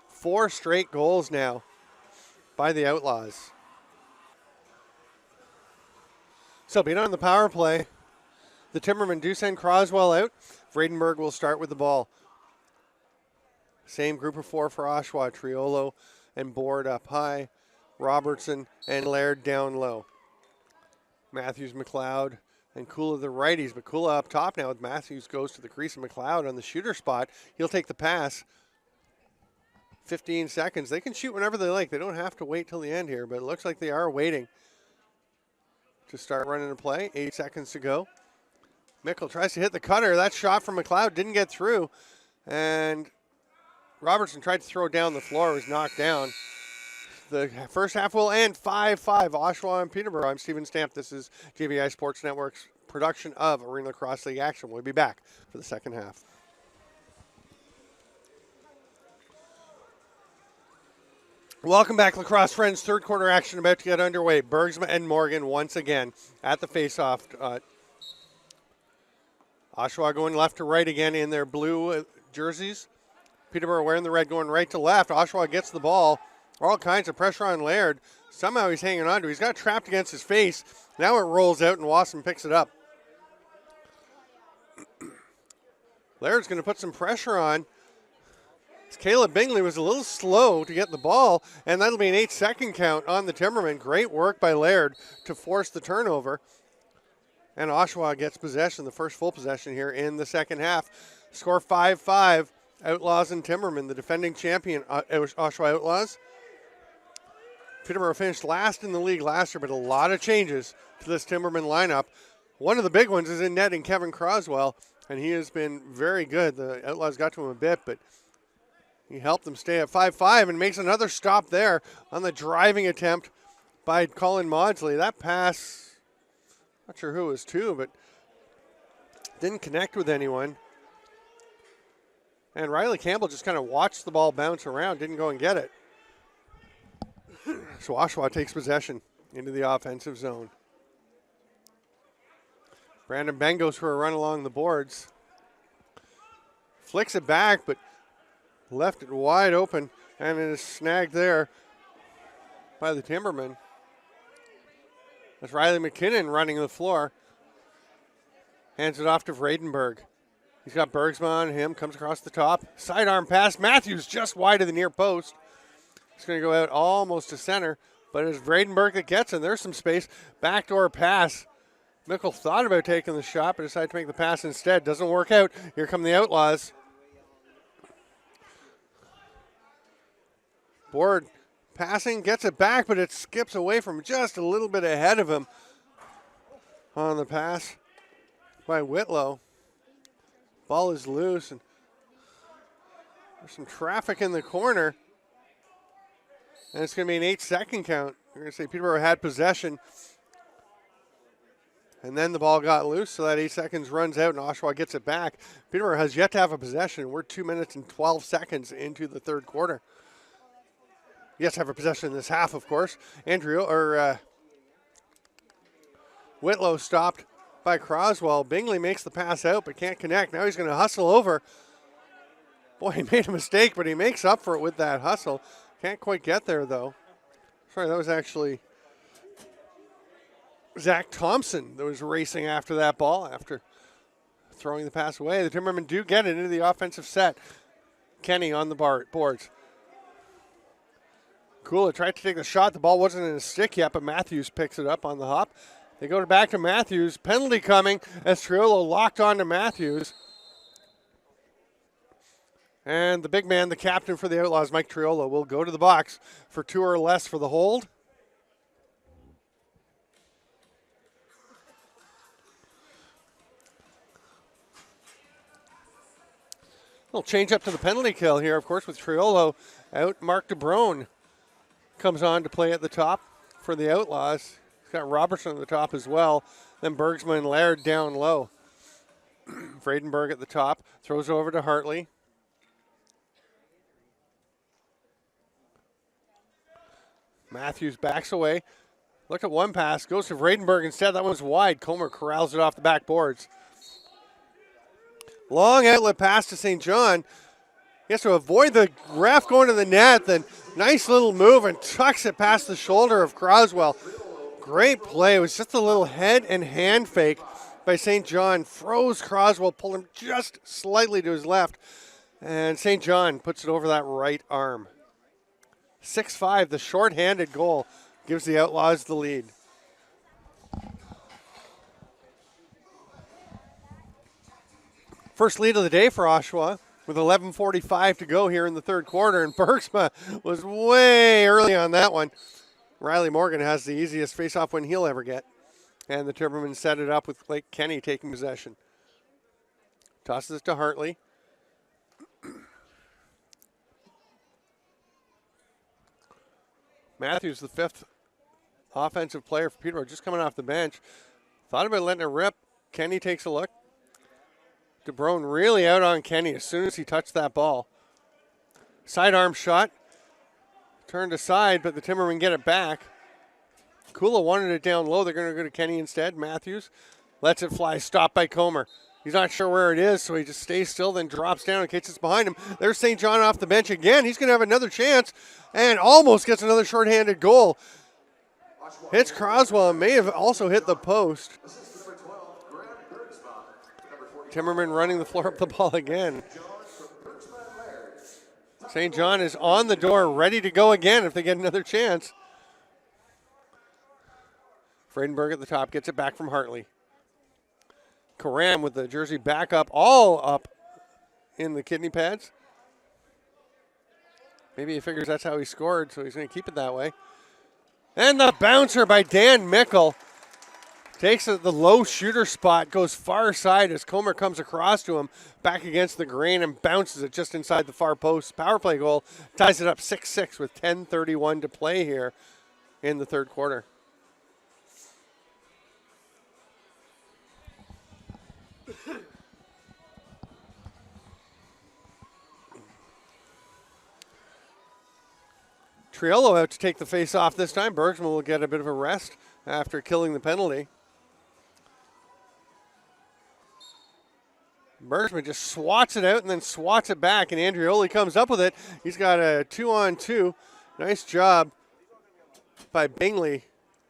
4 straight goals now by the Outlaws. So being on the power play, the Timbermen do send Croswell out. Vredenberg will start with the ball. Same group of 4 for Oshawa. Triolo and Board up high. Robertson and Laird down low. Matthews, McLeod, and Kula the righties, but Kula up top now with Matthews goes to the crease and McLeod on the shooter spot. He'll take the pass. 15 seconds. They can shoot whenever they like. They don't have to wait till the end here, but it looks like they are waiting to start running a play. 8 seconds to go. Mickle tries to hit the cutter. That shot from McLeod didn't get through, and Robertson tried to throw it down the floor, was knocked down. The first half will end 5-5, Oshawa and Peterborough. I'm Stephen Stamp. This is JVI Sports Network's production of Arena Lacrosse League action. We'll be back for the second half. Welcome back, lacrosse friends. Third quarter action about to get underway. Bergsma and Morgan once again at the face-off. Oshawa going left to right again in their blue jerseys. Peterborough wearing the red going right to left. Oshawa gets the ball. All kinds of pressure on Laird. Somehow he's hanging on to it. He's got trapped against his face. Now it rolls out and Wasson picks it up. Laird's going to put some pressure on. Caleb Bingley was a little slow to get the ball, and that'll be an 8-second count on the Timbermen. Great work by Laird to force the turnover. And Oshawa gets possession, the first full possession here in the second half. Score 5-5, Outlaws and Timbermen, the defending champion, Oshawa Outlaws. Peterborough finished last in the league last year, but a lot of changes to this Timbermen lineup. One of the big ones is in net in Kevin Croswell, and he has been very good. The Outlaws got to him a bit, but he helped them stay at 5-5 and makes another stop there on the driving attempt by Colin Maudsley. That pass, not sure who it was to, but didn't connect with anyone. And Riley Campbell just kind of watched the ball bounce around, didn't go and get it. So Oshawa takes possession into the offensive zone. Brandon Beng goes for a run along the boards. Flicks it back, but left it wide open, and it is snagged there by the Timbermen. That's Riley McKinnon running the floor. Hands it off to Vredenberg. He's got Bergsma on him, comes across the top. Sidearm pass. Matthews just wide of the near post. It's going to go out almost to center, but it's Vredenberg that gets it. There's some space. Backdoor pass. Mickle thought about taking the shot, but decided to make the pass instead. Doesn't work out. Here come the Outlaws. Board passing, gets it back, but it skips away from just a little bit ahead of him on the pass by Whitlow. Ball is loose, and there's some traffic in the corner. And it's going to be an 8-second count. We're going to say Peterborough had possession. And then the ball got loose, so that 8 seconds runs out, and Oshawa gets it back. Peterborough has yet to have a possession. We're 2 minutes and 12 seconds into the third quarter. Yes, have a possession in this half, of course. Whitlow stopped by Croswell. Bingley makes the pass out, but can't connect. Now he's going to hustle over. Boy, he made a mistake, but he makes up for it with that hustle. Can't quite get there, though. Sorry, that was actually Zach Thompson that was racing after that ball after throwing the pass away. The Timbermen do get it into the offensive set. Kenny on the boards. Kula tried to take the shot. The ball wasn't in his stick yet, but Matthews picks it up on the hop They go back to Matthews. Penalty coming as Triolo locked on to Matthews. And the big man, the captain for the Outlaws, Mike Triolo, will go to the box for 2 or less for the hold. Little change up to the penalty kill here, of course, with Triolo out. Mark DeBrone comes on to play at the top for the Outlaws. He's got Robertson at the top as well. Then Bergsma and Laird down low. Vredenberg at the top, throws over to Hartley. Matthews backs away. Look at one pass, goes to Vredenberg instead. That one's wide. Comer corrals it off the backboards. Long outlet pass to St. John. He has to avoid the ref going to the net. Then nice little move and tucks it past the shoulder of Croswell. Great play. It was just a little head and hand fake by St. John. Froze Croswell, pulled him just slightly to his left. And St. John puts it over that right arm. 6-5, the short-handed goal gives the Outlaws the lead. First lead of the day for Oshawa with 11:45 to go here in the third quarter, and Bergsma was way early on that one. Riley Morgan has the easiest face-off win he'll ever get, and the Timbermen set it up with Blake Kenny taking possession. Tosses it to Hartley. Matthews, the 5th offensive player for Peterborough, just coming off the bench. Thought about letting it rip. Kenny takes a look. DeBrone really out on Kenny as soon as he touched that ball. Sidearm shot. Turned aside, but the Timbermen get it back. Kula wanted it down low. They're going to go to Kenny instead. Matthews lets it fly. Stopped by Comer. He's not sure where it is, so he just stays still, then drops down in case it's behind him. There's St. John off the bench again. He's going to have another chance and almost gets another shorthanded goal. Hits Croswell and may have also hit the post. Timberman running the floor up the ball again. St. John is on the door, ready to go again if they get another chance. Vredenberg at the top gets it back from Hartley. Karam with the jersey back up, all up in the kidney pads. Maybe he figures that's how he scored, so he's going to keep it that way. And the bouncer by Dan Mickle takes the low shooter spot, goes far side as Comer comes across to him, back against the grain and bounces it just inside the far post. Power play goal ties it up 6-6 with 10:31 to play here in the third quarter. Triolo out to take the face off this time. Bergsman will get a bit of a rest after killing the penalty. Bergsman just swats it out and then swats it back, and Andrioli comes up with it. He's got a 2-on-2. Nice job by Bingley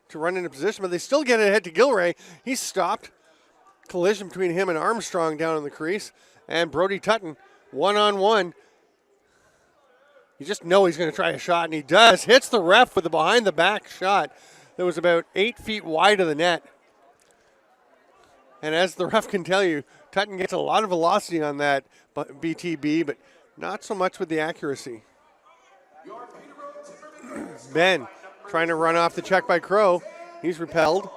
to run into position, but they still get it ahead to Gilray. He's stopped. Collision between him and Armstrong down in the crease, and Brody Tutton one-on-one. You just know he's going to try a shot, and he does. Hits the ref with a behind-the-back shot that was about 8 feet wide of the net. And as the ref can tell you, Tutton gets a lot of velocity on that BTB, but not so much with the accuracy. Ben trying to run off the check by Crow. He's repelled.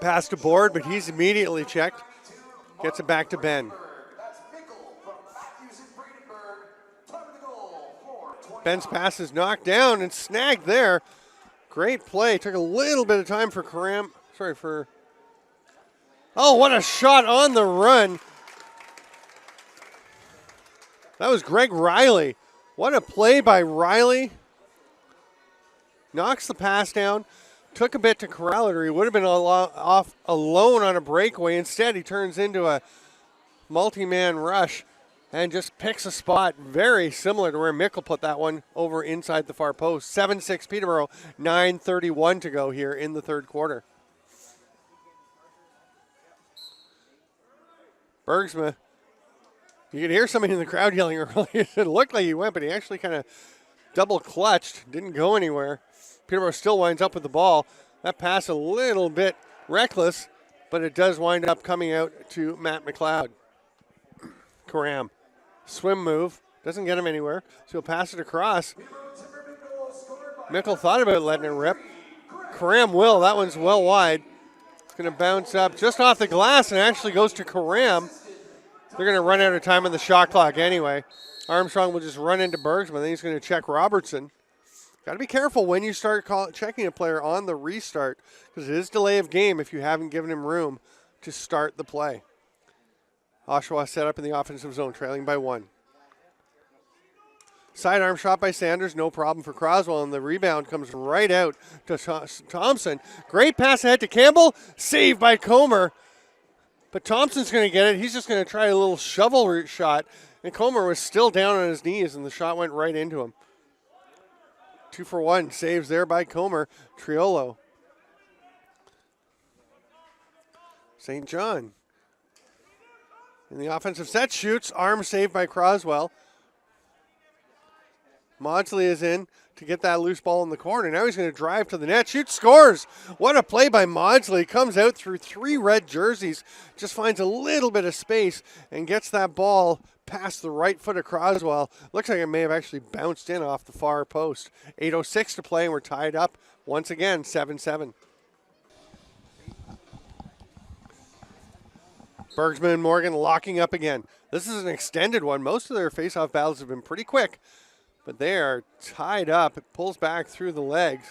Passed to Board, but he's immediately checked. Gets it back to Ben. Ben's pass is knocked down and snagged there. Great play. Took a little bit of time for Karam. Oh, what a shot on the run. That was Greg Riley. What a play by Riley. Knocks the pass down. Took a bit to corral it, or he would have been off alone on a breakaway. Instead, he turns into a multi-man rush and just picks a spot very similar to where Mickle put that one over inside the far post. 7-6 Peterborough, 9:31 to go here in the third quarter. Bergsma, you could hear somebody in the crowd yelling earlier. It looked like he went, but he actually kind of double clutched, didn't go anywhere. Peterborough still winds up with the ball. That pass a little bit reckless, but it does wind up coming out to Matt McLeod. Karam, swim move, doesn't get him anywhere, so he'll pass it across. Mickle thought about letting it rip. Karam will, that one's well wide. It's going to bounce up just off the glass and actually goes to Karam. They're going to run out of time on the shot clock anyway. Armstrong will just run into Bergsman, then he's going to check Robertson. Got to be careful when you start checking a player on the restart, because it is delay of game if you haven't given him room to start the play. Oshawa set up in the offensive zone, trailing by 1. Sidearm shot by Sanders, no problem for Croswell, and the rebound comes right out to Thompson. Great pass ahead to Campbell, saved by Comer. But Thompson's going to get it. He's just going to try a little shovel shot, and Comer was still down on his knees, and the shot went right into him. 2 for 1, saves there by Comer. Triolo. St. John. In the offensive set, shoots, arm saved by Croswell. Maudsley is in to get that loose ball in the corner. Now he's going to drive to the net, shoots, scores. What a play by Maudsley. Comes out through 3 red jerseys, just finds a little bit of space and gets that ball past the right foot of Croswell. Looks like it may have actually bounced in off the far post. 8:06 to play, and we're tied up once again, 7-7. Bergsman and Morgan locking up again. This is an extended one. Most of their face-off battles have been pretty quick, but they are tied up. It pulls back through the legs.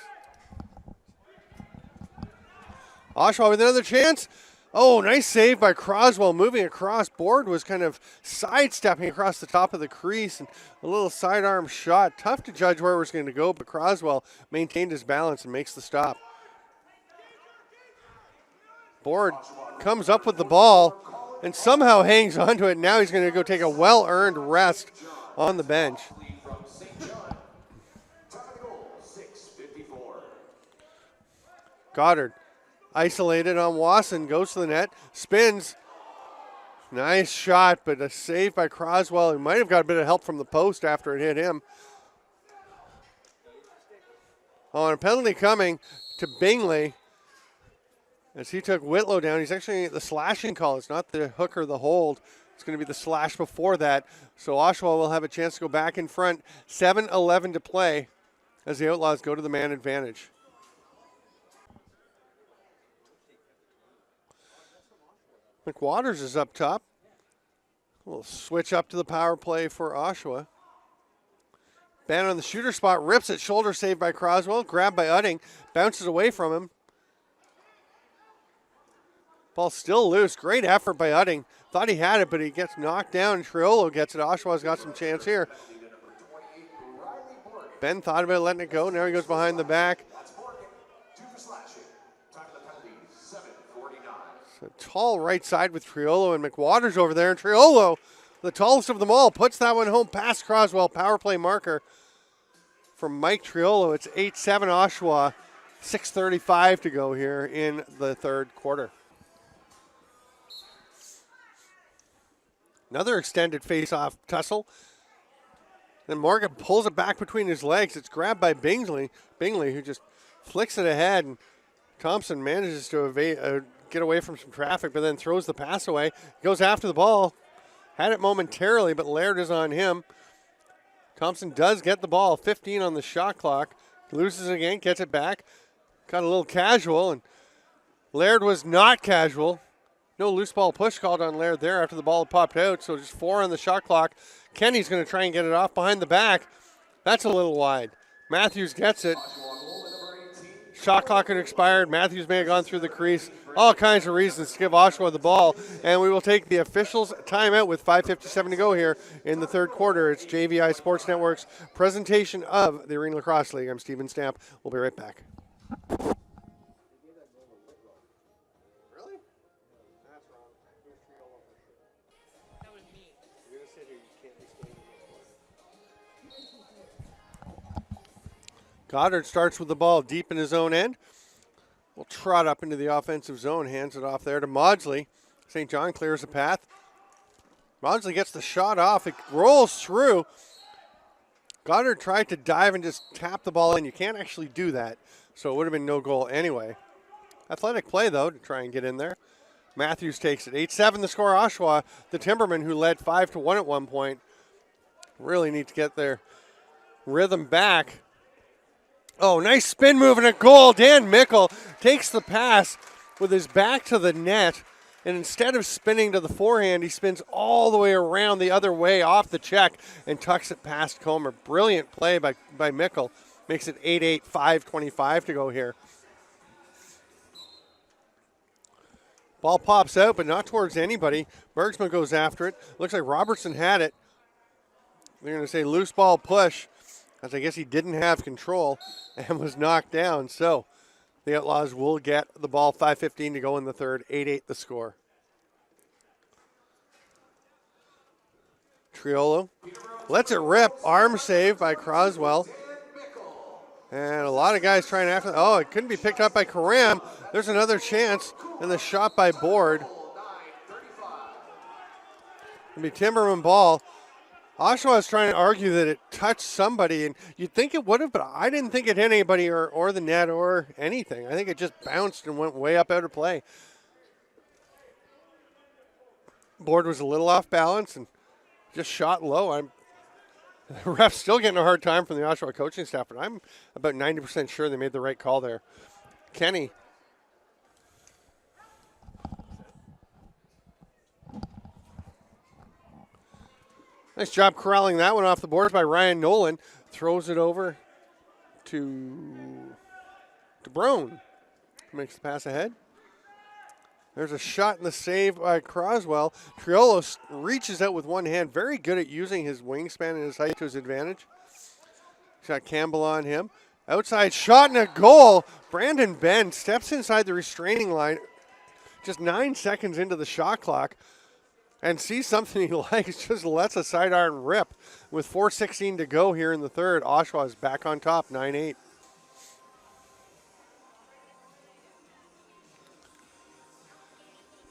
Oshawa with another chance. Oh, nice save by Croswell. Moving across. Board was kind of sidestepping across the top of the crease, and a little sidearm shot. Tough to judge where it was going to go, but Croswell maintained his balance and makes the stop. Board comes up with the ball and somehow hangs onto it. Now he's going to go take a well-earned rest on the bench. Goddard isolated on Wasson, goes to the net, spins. Nice shot, but a save by Croswell. He might have got a bit of help from the post after it hit him. Oh, and a penalty coming to Bingley as he took Whitlow down. He's actually the slashing call. It's not the hook or the hold. It's going to be the slash before that. So Oshawa will have a chance to go back in front. 7:11 to play as the Outlaws go to the man advantage. McWaters is up top. We'll switch up to the power play for Oshawa. Ben on the shooter spot, rips it, shoulder save by Croswell, grabbed by Udding, bounces away from him. Ball still loose, great effort by Udding. Thought he had it, but he gets knocked down. Triolo gets it. Oshawa's got some chance here. Ben thought about letting it go. Now he goes behind the back. A tall right side with Triolo and McWaters over there. And Triolo, the tallest of them all, puts that one home past Croswell. Power play marker from Mike Triolo. It's 8-7 Oshawa. 6:35 to go here in the third quarter. Another extended face-off tussle. Then Morgan pulls it back between his legs. It's grabbed by Bingley, who just flicks it ahead. And Thompson manages to get away from some traffic, but then throws the pass away. Goes after the ball. Had it momentarily, but Laird is on him. Thompson does get the ball. 15 on the shot clock. Loses it again, gets it back. Got a little casual, and Laird was not casual. No loose ball push called on Laird there after the ball had popped out, so just 4 on the shot clock. Kenny's going to try and get it off behind the back. That's a little wide. Matthews gets it. Shot clock had expired. Matthews may have gone through the crease. All kinds of reasons to give Oshawa the ball. And we will take the officials' timeout with 5:57 to go here in the third quarter. It's JVI Sports Network's presentation of the Arena Lacrosse League. I'm Steven Stamp. We'll be right back. Really? That's wrong. That was me. You're going to sit here. You can't be standing in this one. Goddard starts with the ball deep in his own end. Will trot up into the offensive zone, hands it off there to Maudsley. St. John clears the path. Maudsley gets the shot off. It rolls through. Goddard tried to dive and just tap the ball in. You can't actually do that, so it would have been no goal anyway. Athletic play, though, to try and get in there. Matthews takes it. 8-7 the score, Oshawa. The Timbermen, who led 5-1 at one point, really need to get their rhythm back. Oh, nice spin move and a goal. Dan Mickle takes the pass with his back to the net, and instead of spinning to the forehand, he spins all the way around the other way off the check and tucks it past Comer. Brilliant play by Mickle. Makes it 8-8, 5:25 to go here. Ball pops out, but not towards anybody. Bergsman goes after it. Looks like Robertson had it. They're going to say loose ball push, as I guess he didn't have control and was knocked down. So the Outlaws will get the ball. 5:15 to go in the third. 8-8 the score. Triolo lets it rip. Arm save by Croswell. And a lot of guys trying after. Oh, it couldn't be picked up by Karam. There's another chance. And the shot by Board. It'll be Timberman ball. Oshawa is trying to argue that it touched somebody, and you'd think it would have, but I didn't think it hit anybody or the net or anything. I think it just bounced and went way up out of play. Board was a little off balance and just shot low. The ref's still getting a hard time from the Oshawa coaching staff, but I'm about 90% sure they made the right call there. Kenny. Nice job corralling that one off the boards by Ryan Nolan. Throws it over to Brone. Makes the pass ahead. There's a shot in the save by Croswell. Triolo reaches out with one hand. Very good at using his wingspan and his height to his advantage. He's got Campbell on him. Outside shot and a goal. Brandon Benn steps inside the restraining line just 9 seconds into the shot clock and sees something he likes, just lets a sidearm rip. With 4:16 to go here in the third, Oshawa is back on top, 9-8.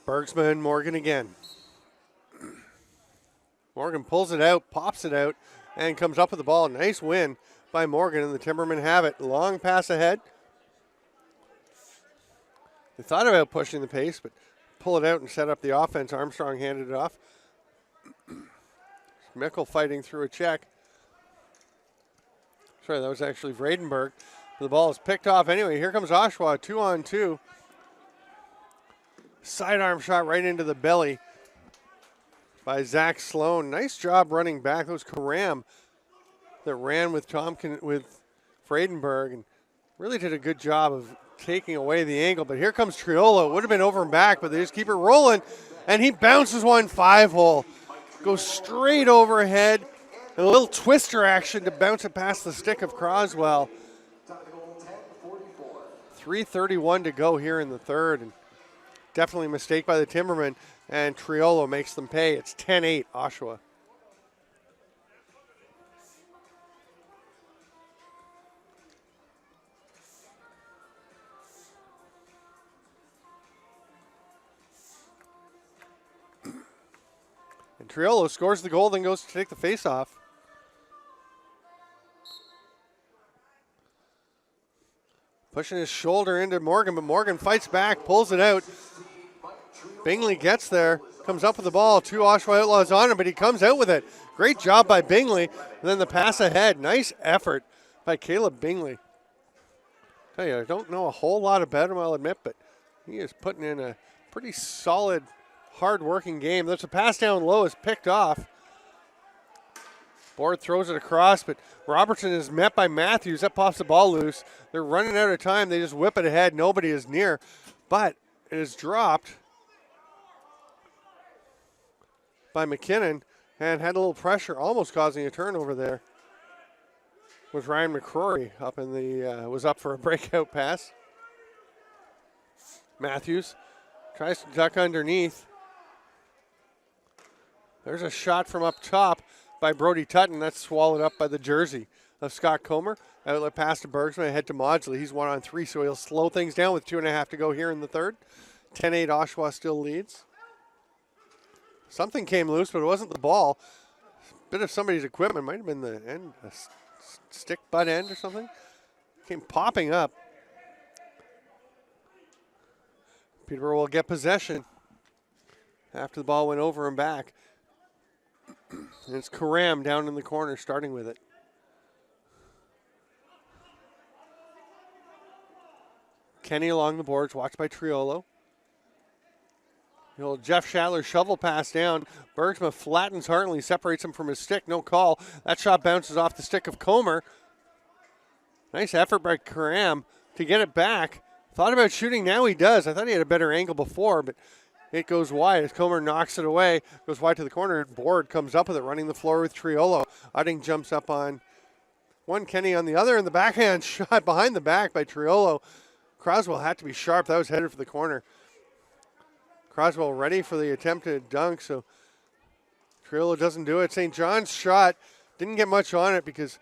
Bergsman, Morgan again. Morgan pulls it out, pops it out, and comes up with the ball. Nice win by Morgan, and the Timbermen have it. Long pass ahead. They thought about pushing the pace, but pull it out and set up the offense. Armstrong handed it off. Mickle fighting through a check. Sorry, that was actually Vredenberg. The ball is picked off anyway. Here comes Oshawa, 2-on-2. Sidearm shot right into the belly by Zach Sloan. Nice job running back. That was Karam that ran with Vredenberg and really did a good job of taking away the angle. But here comes Triolo. Would have been over and back, but they just keep it rolling. And he bounces one 5-hole. Goes straight overhead. And a little twister action to bounce it past the stick of Croswell. 3:31 to go here in the third. And definitely a mistake by the Timbermen. And Triolo makes them pay. It's 10-8 Oshawa. And Triolo scores the goal, then goes to take the face-off. Pushing his shoulder into Morgan, but Morgan fights back, pulls it out. Bingley gets there, comes up with the ball. 2 Oshawa Outlaws on him, but he comes out with it. Great job by Bingley. And then the pass ahead. Nice effort by Caleb Bingley. Tell you, I don't know a whole lot about him, I'll admit, but he is putting in a pretty solid, hard-working game. There's a pass down low, is picked off. Board throws it across, but Robertson is met by Matthews. That pops the ball loose. They're running out of time. They just whip it ahead. Nobody is near, but it is dropped by McKinnon and had a little pressure, almost causing a turnover there. Was Ryan McCrory up in the, was up for a breakout pass. Matthews tries to duck underneath. There's a shot from up top by Brody Tutton. That's swallowed up by the jersey of Scott Comer. Outlet pass to Bergsman, ahead to Maudsley. He's 1-on-3, so he'll slow things down with 2.5 to go here in the third. 10-8 Oshawa still leads. Something came loose, but it wasn't the ball. A bit of somebody's equipment. Might have been the end stick butt end or something. Came popping up. Peterborough will get possession after the ball went over and back. And it's Karam down in the corner starting with it. Kenny along the boards, watched by Triolo. The old Jeff Shadler shovel pass down. Bergsma flattens Hartley, separates him from his stick. No call. That shot bounces off the stick of Comer. Nice effort by Karam to get it back. Thought about shooting, now he does. I thought he had a better angle before, but it goes wide as Comer knocks it away. Goes wide to the corner. Board comes up with it, running the floor with Triolo. Udding jumps up on one, Kenny on the other, and the backhand shot behind the back by Triolo. Croswell had to be sharp. That was headed for the corner. Croswell ready for the attempted dunk, so Triolo doesn't do it. St. John's shot didn't get much on it because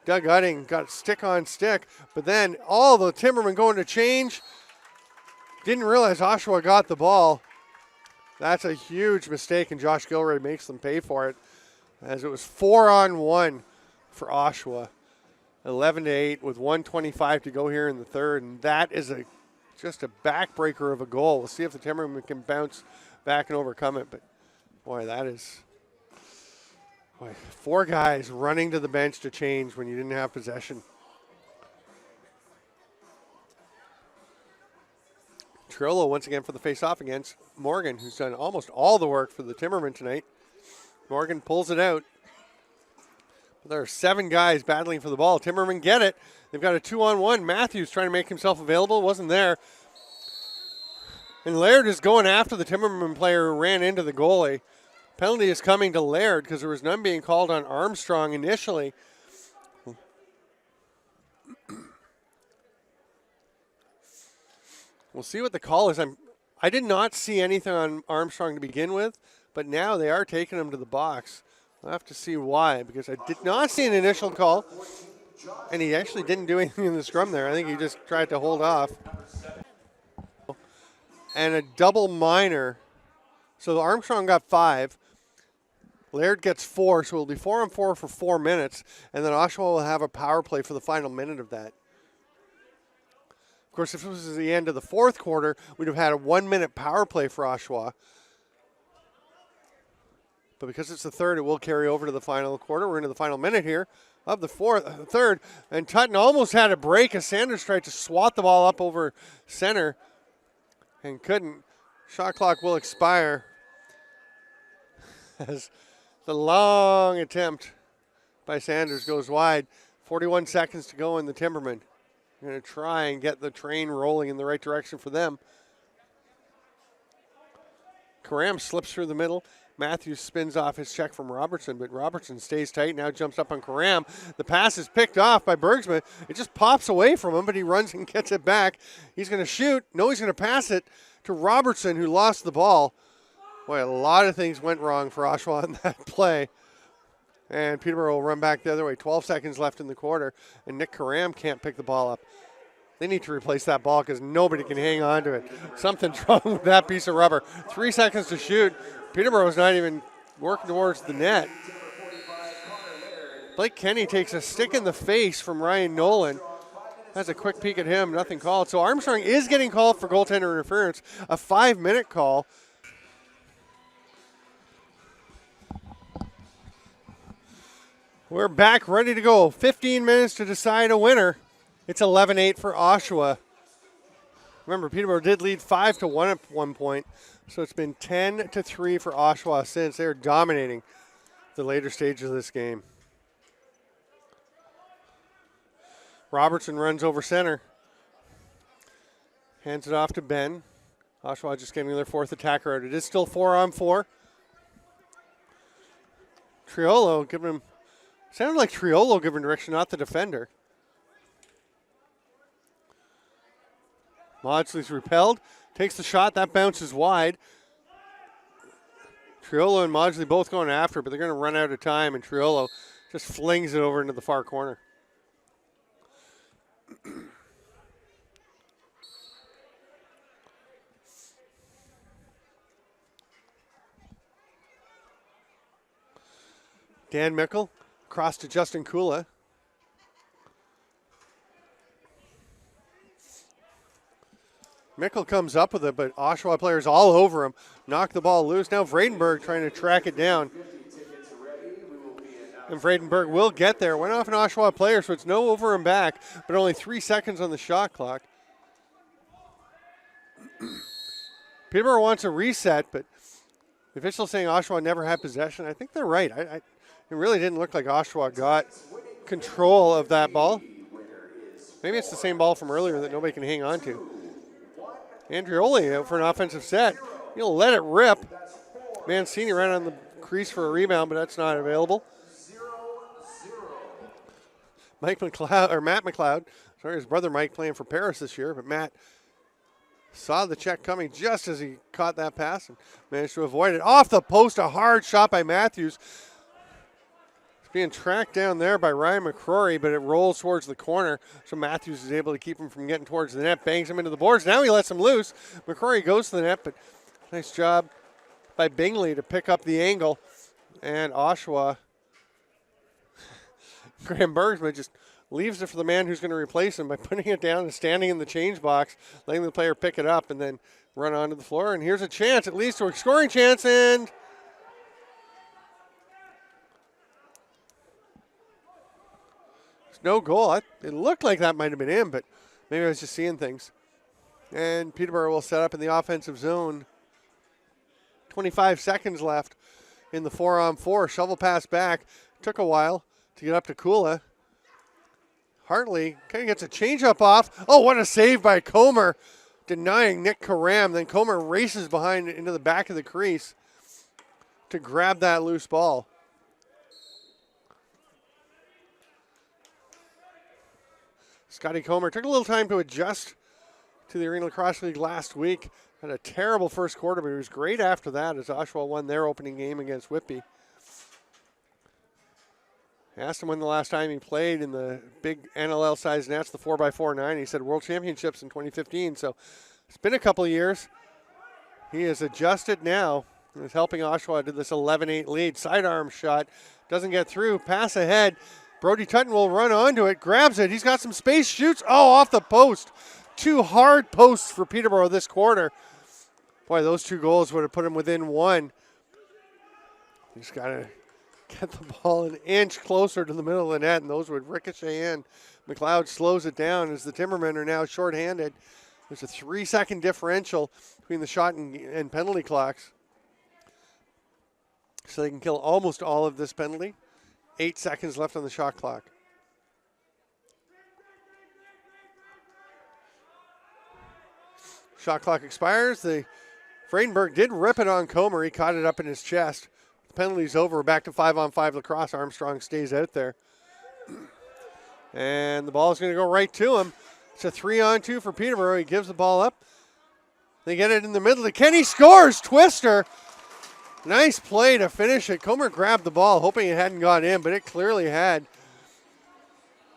Doug Udding got stick on stick, but then all the Timbermen going to change. Didn't realize Oshawa got the ball. That's a huge mistake, and Josh Gilray makes them pay for it, as it was 4-on-1 for Oshawa. 11-8 with 1:25 to go here in the third, and that is just a backbreaker of a goal. We'll see if the Timbermen can bounce back and overcome it, but boy, that is... Boy, 4 guys running to the bench to change when you didn't have possession. Triolo once again for the face-off against Morgan, who's done almost all the work for the Timbermen tonight. Morgan pulls it out. But there are 7 guys battling for the ball. Timbermen get it. They've got a 2-on-1. Matthews trying to make himself available. Wasn't there. And Laird is going after the Timberman player who ran into the goalie. Penalty is coming to Laird because there was none being called on Armstrong initially. We'll see what the call is. I did not see anything on Armstrong to begin with, but now they are taking him to the box. I'll have to see why, because I did not see an initial call, and he actually didn't do anything in the scrum there. I think he just tried to hold off. And a double minor. So Armstrong got 5. Laird gets 4, so it'll be 4-on-4 for 4 minutes, and then Oshawa will have a power play for the final minute of that. Of course, if this was the end of the fourth quarter, we'd have had a 1-minute power play for Oshawa. But because it's the third, it will carry over to the final quarter. We're into the final minute here of the third. And Tutton almost had a break as Sanders tried to swat the ball up over center and couldn't. Shot clock will expire as the long attempt by Sanders goes wide. 41 seconds to go in the Timbermen. They're going to try and get the train rolling in the right direction for them. Karam slips through the middle. Matthews spins off his check from Robertson, but Robertson stays tight, now jumps up on Karam. The pass is picked off by Bergsma. It just pops away from him, but he runs and gets it back. He's going to shoot. No, he's going to pass it to Robertson, who lost the ball. Boy, a lot of things went wrong for Oshawa in that play. And Peterborough will run back the other way. 12 seconds left in the quarter, and Nick Karam can't pick the ball up. They need to replace that ball because nobody can hang on to it. Something's wrong with that piece of rubber. 3 seconds to shoot. Peterborough's not even working towards the net. Blake Kenny takes a stick in the face from Ryan Nolan. Has a quick peek at him, nothing called. So Armstrong is getting called for goaltender interference. A 5-minute call. We're back, ready to go. 15 minutes to decide a winner. It's 11-8 for Oshawa. Remember, Peterborough did lead 5-1 at one point. So it's been 10-3 for Oshawa since. They're dominating the later stages of this game. Robertson runs over center. Hands it off to Ben. Oshawa just getting their 4th attacker out. It is still 4-on-4. Triolo giving him, sounded like Triolo giving direction, not the defender. Maudsley's repelled. Takes the shot. That bounces wide. Triolo and Maudsley both going after, but they're going to run out of time, and Triolo just flings it over into the far corner. Dan Mickle across to Justin Kula. Mickle comes up with it, but Oshawa players all over him. Knock the ball loose. Now Vredenberg trying to track it down. And Vredenberg will get there. Went off an Oshawa player, so it's no over and back, but only 3 seconds on the shot clock. Peterborough wants a reset, but the official saying Oshawa never had possession. I think they're right. It really didn't look like Oshawa got control of that ball. Maybe it's the same ball from earlier that nobody can hang on to. Andrioli out for an offensive set. He'll let it rip. Mancini right on the crease for a rebound, but that's not available. Matt McLeod. Sorry, his brother Mike playing for Paris this year, but Matt saw the check coming just as he caught that pass and managed to avoid it. Off the post, a hard shot by Matthews. It's being tracked down there by Ryan McCrory, but it rolls towards the corner, so Matthews is able to keep him from getting towards the net, bangs him into the boards. Now he lets him loose. McCrory goes to the net, but nice job by Bingley to pick up the angle. And Oshawa, Graham Bergsman just leaves it for the man who's going to replace him by putting it down and standing in the change box, letting the player pick it up and then run onto the floor. And here's a chance, at least a scoring chance, and there's no goal. It looked like that might have been in, but maybe I was just seeing things. And Peterborough will set up in the offensive zone. 25 seconds left in the 4-on-4. Shovel pass back. Took a while to get up to Kula. Hartley kind of gets a changeup off. Oh, what a save by Comer, denying Nick Karam. Then Comer races behind into the back of the crease to grab that loose ball. Scotty Comer took a little time to adjust to the Arena Lacrosse League last week. Had a terrible first quarter, but he was great after that as Oshawa won their opening game against Whitby. I asked him when the last time he played in the big NLL size nets, the 4x4-9. He said World Championships in 2015. So it's been a couple of years. He has adjusted now. He's helping Oshawa to this 11-8 lead. Sidearm shot. Doesn't get through. Pass ahead. Brody Tutton will run onto it. Grabs it. He's got some space. Shoots. Oh, off the post. 2 hard posts for Peterborough this quarter. Boy, those 2 goals would have put him within 1. He's got to get the ball an inch closer to the middle of the net, and those would ricochet in. McLeod slows it down as the Timbermen are now shorthanded. There's a 3-second differential between the shot and penalty clocks. So they can kill almost all of this penalty. 8 seconds left on the shot clock. Shot clock expires. Vredenberg did rip it on Comer. He caught it up in his chest. Penalty's over. We're back to 5-on-5 lacrosse. Armstrong stays out there. And the ball is going to go right to him. It's a 3-on-2 for Peterborough. He gives the ball up. They get it in the middle. Kenny scores. Twister. Nice play to finish it. Comer grabbed the ball, hoping it hadn't gone in, but it clearly had.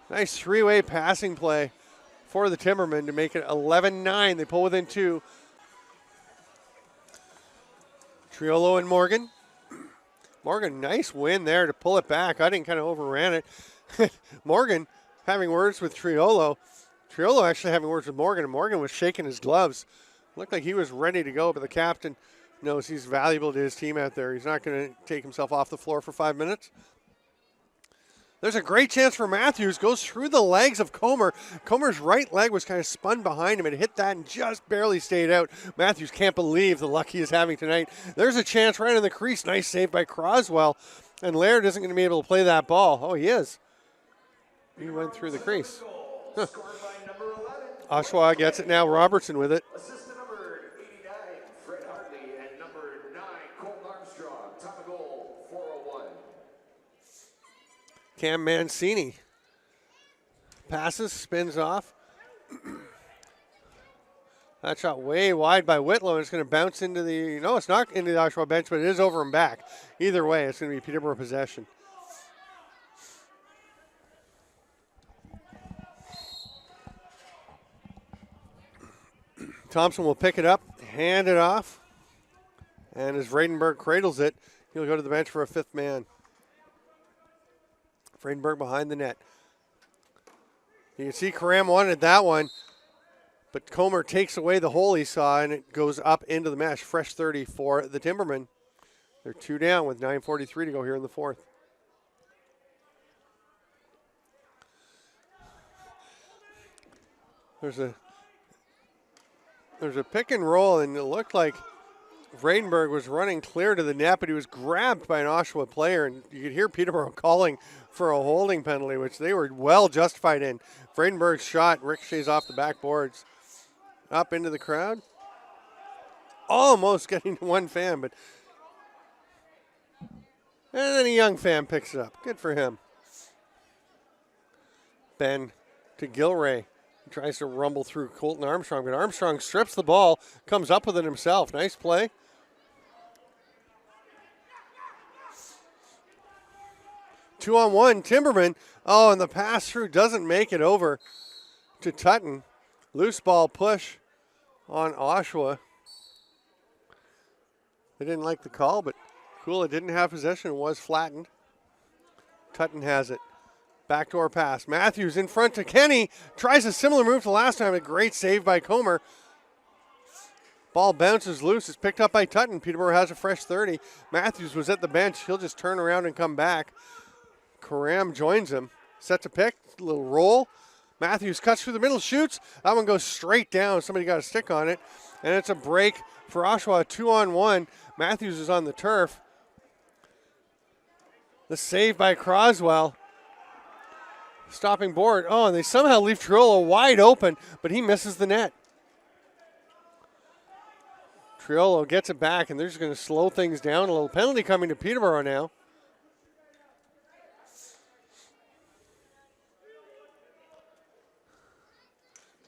Nice 3-way passing play for the Timbermen to make it 11-9. They pull within 2. Triolo and Morgan. Morgan, nice win there to pull it back. I didn't kind of overran it. Morgan having words with Triolo. Triolo actually having words with Morgan, and Morgan was shaking his gloves. Looked like he was ready to go, but the captain knows he's valuable to his team out there. He's not going to take himself off the floor for 5 minutes. There's a great chance for Matthews. Goes through the legs of Comer. Comer's right leg was kind of spun behind him. It hit that and just barely stayed out. Matthews can't believe the luck he is having tonight. There's a chance right in the crease. Nice save by Croswell. And Laird isn't going to be able to play that ball. Oh, he is. He went through the crease. Huh. Oshawa gets it now. Robertson with it. Assistant number 89, Fred Hartley, and number 9, Colton Armstrong. Time of goal, 4:01. Cam Mancini passes, spins off. That shot way wide by Whitlow, and it's going to bounce into the, no, it's not into the Oshawa bench, but it is over and back. Either way, it's going to be Peterborough possession. Thompson will pick it up, hand it off, and as Vredenberg cradles it, he'll go to the bench for a 5th man. Vredenberg behind the net. You can see Karam wanted that one, But Comer takes away the hole he saw, and it goes up into the mesh. Fresh 30 for the Timbermen. They're 2 down with 9:43 to go here in the fourth. There's a pick and roll, and it looked like Vredenberg was running clear to the net, but he was grabbed by an Oshawa player, and you could hear Peterborough calling for a holding penalty, which they were well justified in. Vredenberg's shot ricochets off the backboards, up into the crowd. Almost getting to one fan, but and then a young fan picks it up. Good for him. Ben to Gilray. He tries to rumble through Colton Armstrong, but Armstrong strips the ball, comes up with it himself. Nice play. Two on one, Timberman. Oh, and the pass through doesn't make it over to Tutton. Loose ball push on Oshawa. They didn't like the call, but Kula didn't have possession and was flattened. Tutton has it. Backdoor pass. Matthews in front to Kenny. Tries a similar move to last time. A great save by Comer. Ball bounces loose. It's picked up by Tutton. Peterborough has a fresh 30. Matthews was at the bench. He'll just turn around and come back. Karam joins him. Set to pick. Little roll. Matthews cuts through the middle, shoots. That one goes straight down. Somebody got a stick on it. And it's a break for Oshawa. 2-on-1. Matthews is on the turf. The save by Croswell. Stopping board. Oh, and they somehow leave Triolo wide open, but he misses the net. Triolo gets it back, and they're just going to slow things down a little. Penalty coming to Peterborough now.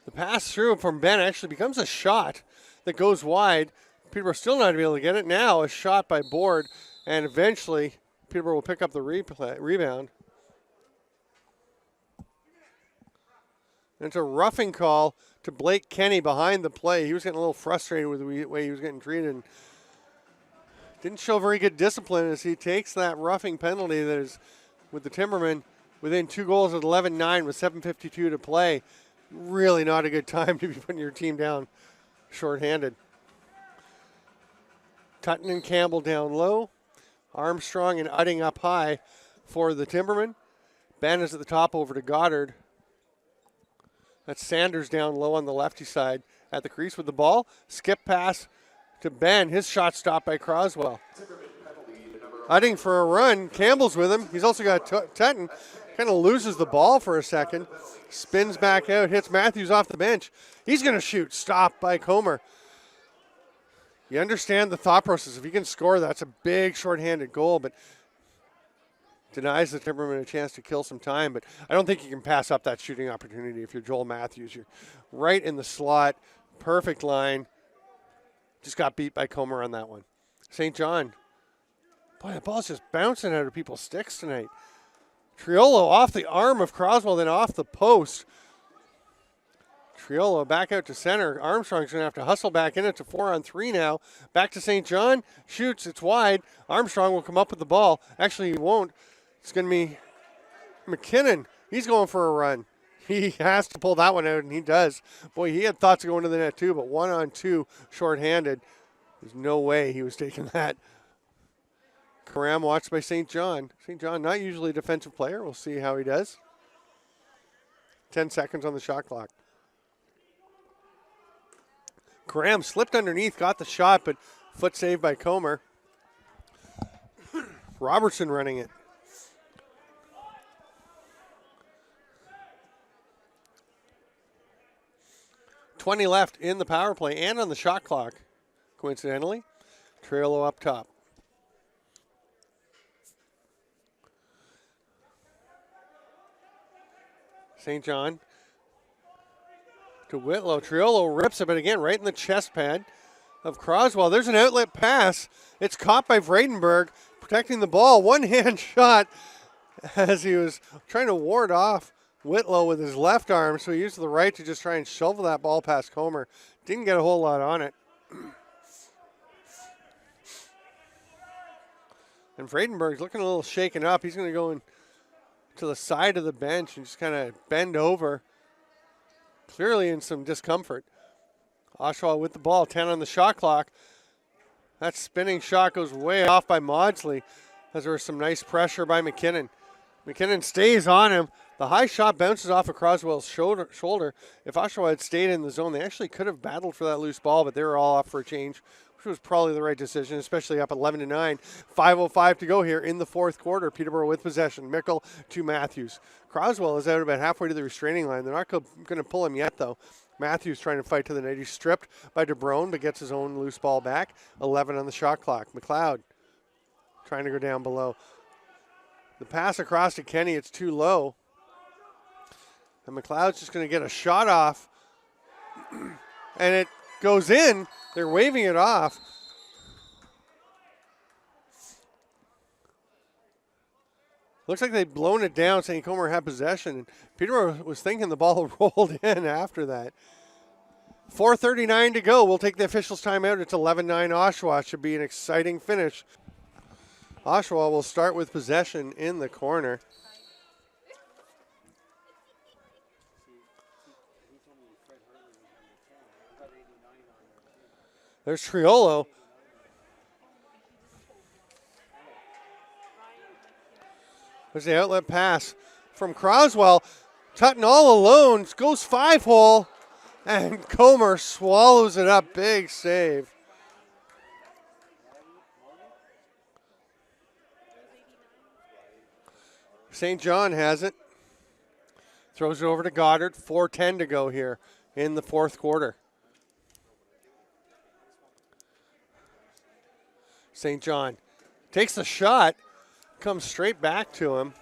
The pass through from Ben actually becomes a shot that goes wide. Peterborough still not able to get it. Now a shot by Board, and eventually Peterborough will pick up the rebound. And it's a roughing call to Blake Kenny behind the play. He was getting a little frustrated with the way he was getting treated. And didn't show very good discipline as he takes that roughing penalty that is with the Timbermen within 2 goals at 11-9 with 7:52 to play. Really not a good time to be putting your team down shorthanded. Tutton and Campbell down low. Armstrong and Udding up high for the Timbermen. Ben is at the top over to Goddard. That's Sanders down low on the lefty side at the crease with the ball. Skip pass to Ben. His shot stopped by Croswell. Udding for a run. Campbell's with him. He's also got Tutton. Kind of loses the ball for a second. Spins back out. Hits Matthews off the bench. He's going to shoot. Stopped by Comer. You understand the thought process. If he can score, that's a big shorthanded goal, but denies the Timbermen a chance to kill some time. But I don't think you can pass up that shooting opportunity if you're Joel Matthews. You're right in the slot. Perfect line. Just got beat by Comer on that one. St. John. Boy, the ball's just bouncing out of people's sticks tonight. Triolo off the arm of Croswell, then off the post. Triolo back out to center. Armstrong's going to have to hustle back in. It's a 4-on-3 now. Back to St. John. Shoots. It's wide. Armstrong will come up with the ball. Actually, he won't. It's going to be McKinnon. He's going for a run. He has to pull that one out, and he does. Boy, he had thoughts of going to the net too, but 1-on-2 shorthanded. There's no way he was taking that. Karam watched by St. John. St. John, not usually a defensive player. We'll see how he does. 10 seconds on the shot clock. Karam slipped underneath, got the shot, but foot saved by Comer. Robertson running it. .20 left in the power play and on the shot clock, coincidentally. Triolo up top. St. John to Whitlow. Triolo rips it, but again, right in the chest pad of Croswell. There's an outlet pass. It's caught by Vredenberg, protecting the ball. One-hand shot as he was trying to ward off Whitlow with his left arm, so he used the right to just try and shovel that ball past Comer. Didn't get a whole lot on it. And Vredenberg's looking a little shaken up. He's going to go in to the side of the bench and just kind of bend over, clearly in some discomfort. Oshawa with the ball, 10 on the shot clock. That spinning shot goes way off by Maudsley as there was some nice pressure by McKinnon. McKinnon stays on him. The high shot bounces off of Croswell's shoulder. If Oshawa had stayed in the zone, they actually could have battled for that loose ball, but they were all off for a change, which was probably the right decision, especially up 11-9. 5:05 to go here in the fourth quarter. Peterborough with possession. Mickle to Matthews. Croswell is out about halfway to the restraining line. They're not going to pull him yet, though. Matthews trying to fight to the net. He's stripped by DeBrone, but gets his own loose ball back. 11 on the shot clock. McLeod trying to go down below. The pass across to Kenny, it's too low. And McLeod's just going to get a shot off. And it goes in. They're waving it off. Looks like they've blown it down. St. Comer had possession. And Peterborough was thinking the ball rolled in after that. 4:39 to go. We'll take the officials' timeout. It's 11-9 Oshawa. Should be an exciting finish. Oshawa will start with possession in the corner. There's Triolo. There's the outlet pass from Croswell. Tutton all alone, goes 5-hole, and Comer swallows it up. Big save. St. John has it. Throws it over to Goddard. 4:10 to go here in the fourth quarter. St. John takes the shot, comes straight back to him.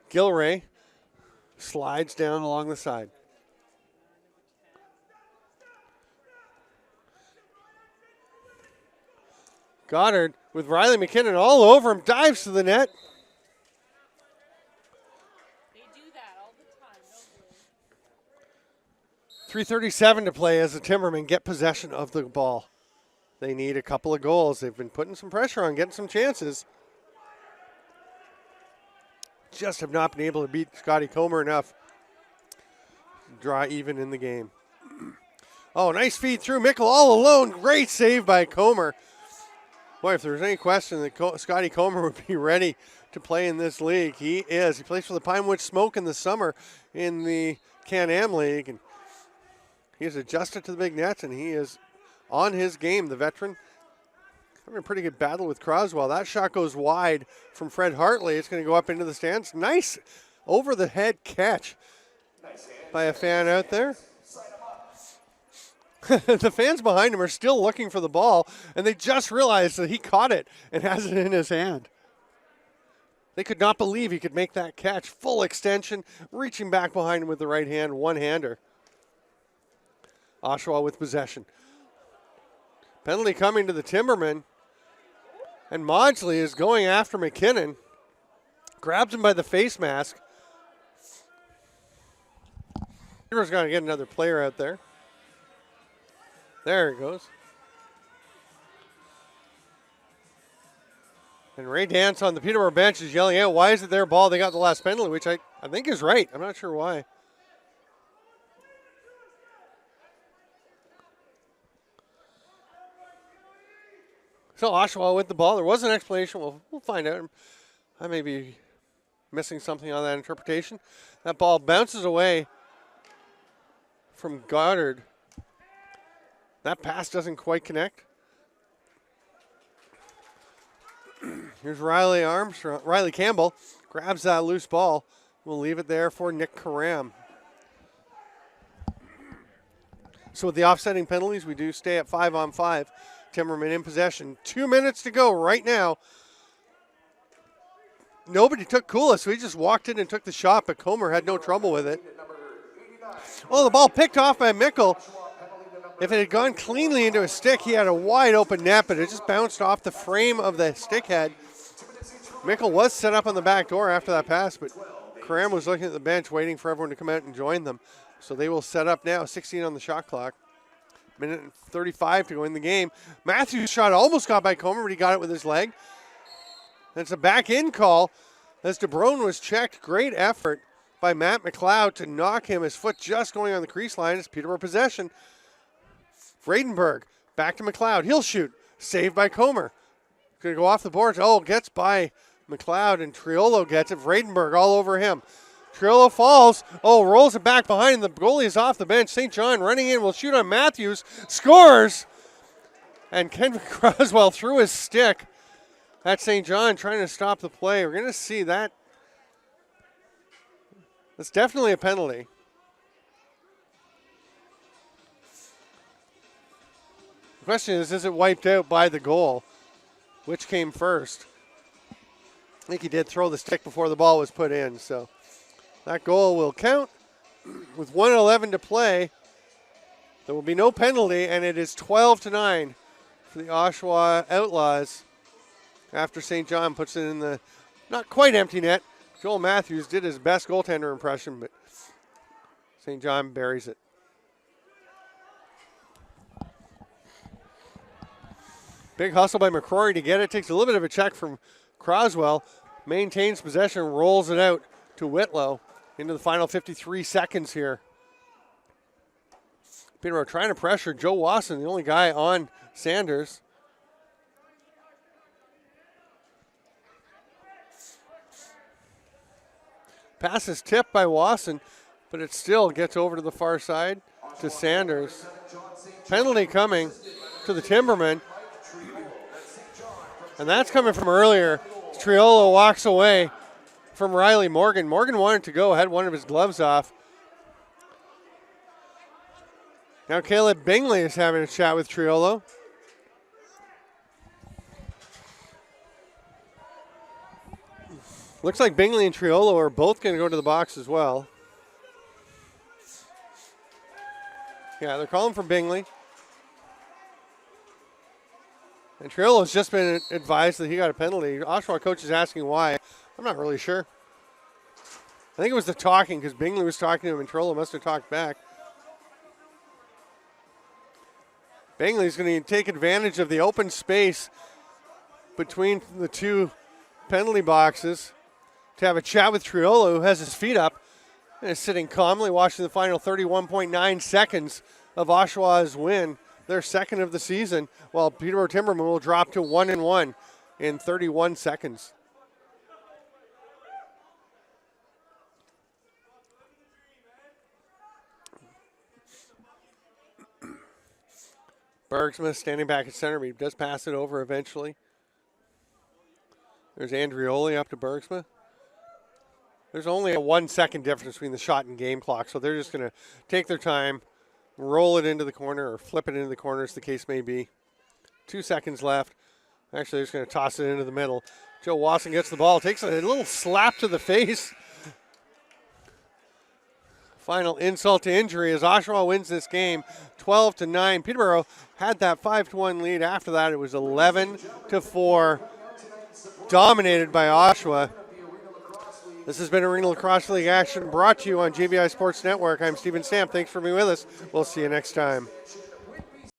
Gilray slides down along the side. Goddard with Riley McKinnon all over him, dives to the net. They do that all the time, don't 3:37 to play as the Timbermen get possession of the ball. They need a couple of goals. They've been putting some pressure on, getting some chances. Just have not been able to beat Scotty Comer enough to draw even in the game. Oh, nice feed through. Mickle all alone. Great save by Comer. Boy, if there was any question that Scotty Comer would be ready to play in this league, he is. He plays for the Pinewood Smoke in the summer in the Can-Am League. And he has adjusted to the big nets, and he is on his game, the veteran. Having a pretty good battle with Croswell. That shot goes wide from Fred Hartley. It's going to go up into the stands. Nice over-the-head catch by a fan out there. The fans behind him are still looking for the ball, and they just realized that he caught it and has it in his hand. They could not believe he could make that catch. Full extension, reaching back behind him with the right hand, one-hander. Oshawa with possession. Penalty coming to the Timbermen. And Maudsley is going after McKinnon. Grabs him by the face mask. Peterborough's going to get another player out there. There it goes. And Ray Dance on the Peterborough bench is yelling out, why is it their ball? They got the last penalty, which I think is right. I'm not sure why. So Oshawa with the ball. There was an explanation. We'll find out. I may be missing something on that interpretation. That ball bounces away from Goddard. That pass doesn't quite connect. Here's Riley Campbell grabs that loose ball. We'll leave it there for Nick Karam. So with the offsetting penalties, we do stay at 5-on-5. Timberman in possession. 2 minutes to go right now. Nobody took Kula, so he just walked in and took the shot, but Comer had no trouble with it. Oh, the ball picked off by Mickle. If it had gone cleanly into a stick, he had a wide open net, but it just bounced off the frame of the stick head. Mickle was set up on the back door after that pass, but Karam was looking at the bench waiting for everyone to come out and join them. So they will set up now, 16 on the shot clock. Minute and 35 to go in the game. Matthews' shot almost got by Comer, but he got it with his leg. And it's a back-in call. as DeBrone was checked. Great effort by Matt McLeod to knock him. His foot just going on the crease line. It's Peterborough possession. Vredenberg back to McLeod. He'll shoot. Saved by Comer. Going to go off the boards. Oh, gets by McLeod, and Triolo gets it. Vredenberg all over him. Triolo falls. Oh, rolls it back behind. The goalie is off the bench. St. John running in. Will shoot on Matthews. Scores! And Ken Croswell threw his stick at St. John trying to stop the play. We're going to see that. That's definitely a penalty. The question is it wiped out by the goal? Which came first? I think he did throw the stick before the ball was put in, so that goal will count. With 1:11 to play, there will be no penalty, and it is 12-9 for the Oshawa Outlaws after St. John puts it in the not quite empty net. Joel Matthews did his best goaltender impression, but St. John buries it. Big hustle by McCrory to get it. Takes a little bit of a check from Croswell. Maintains possession, rolls it out to Whitlow into the final 53 seconds here. Peterborough trying to pressure Joe Wasson, the only guy on Sanders. Pass is tipped by Wasson, but it still gets over to the far side to Sanders. Penalty coming to the Timbermen. And that's coming from earlier. Triolo walks away from Riley Morgan. Morgan wanted to go, had one of his gloves off. Now Caleb Bingley is having a chat with Triolo. Looks like Bingley and Triolo are both going to go to the box as well. Yeah, they're calling for Bingley. And Triolo's just been advised that he got a penalty. Oshawa coach is asking why. I'm not really sure. I think it was the talking because Bingley was talking to him and Triolo must have talked back. Bingley's going to take advantage of the open space between the two penalty boxes to have a chat with Triolo, who has his feet up and is sitting calmly watching the final 31.9 seconds of Oshawa's win, their second of the season, while Peterborough Timbermen will drop to 1-1 in 31 seconds. Bergsma standing back at center, but he does pass it over eventually. There's Andrioli up to Bergsma. There's only a 1 second difference between the shot and game clock, so they're just going to take their time, roll it into the corner or flip it into the corner as the case may be. 2 seconds left. Actually, they're just going to toss it into the middle. Joe Wasson gets the ball, takes a little slap to the face. Final insult to injury as Oshawa wins this game 12-9. Peterborough had that 5-1 lead. After that, it was 11-4, dominated by Oshawa. This has been Arena Lacrosse League action brought to you on JVI Sports Network. I'm Stephen Stamp. Thanks for being with us. We'll see you next time.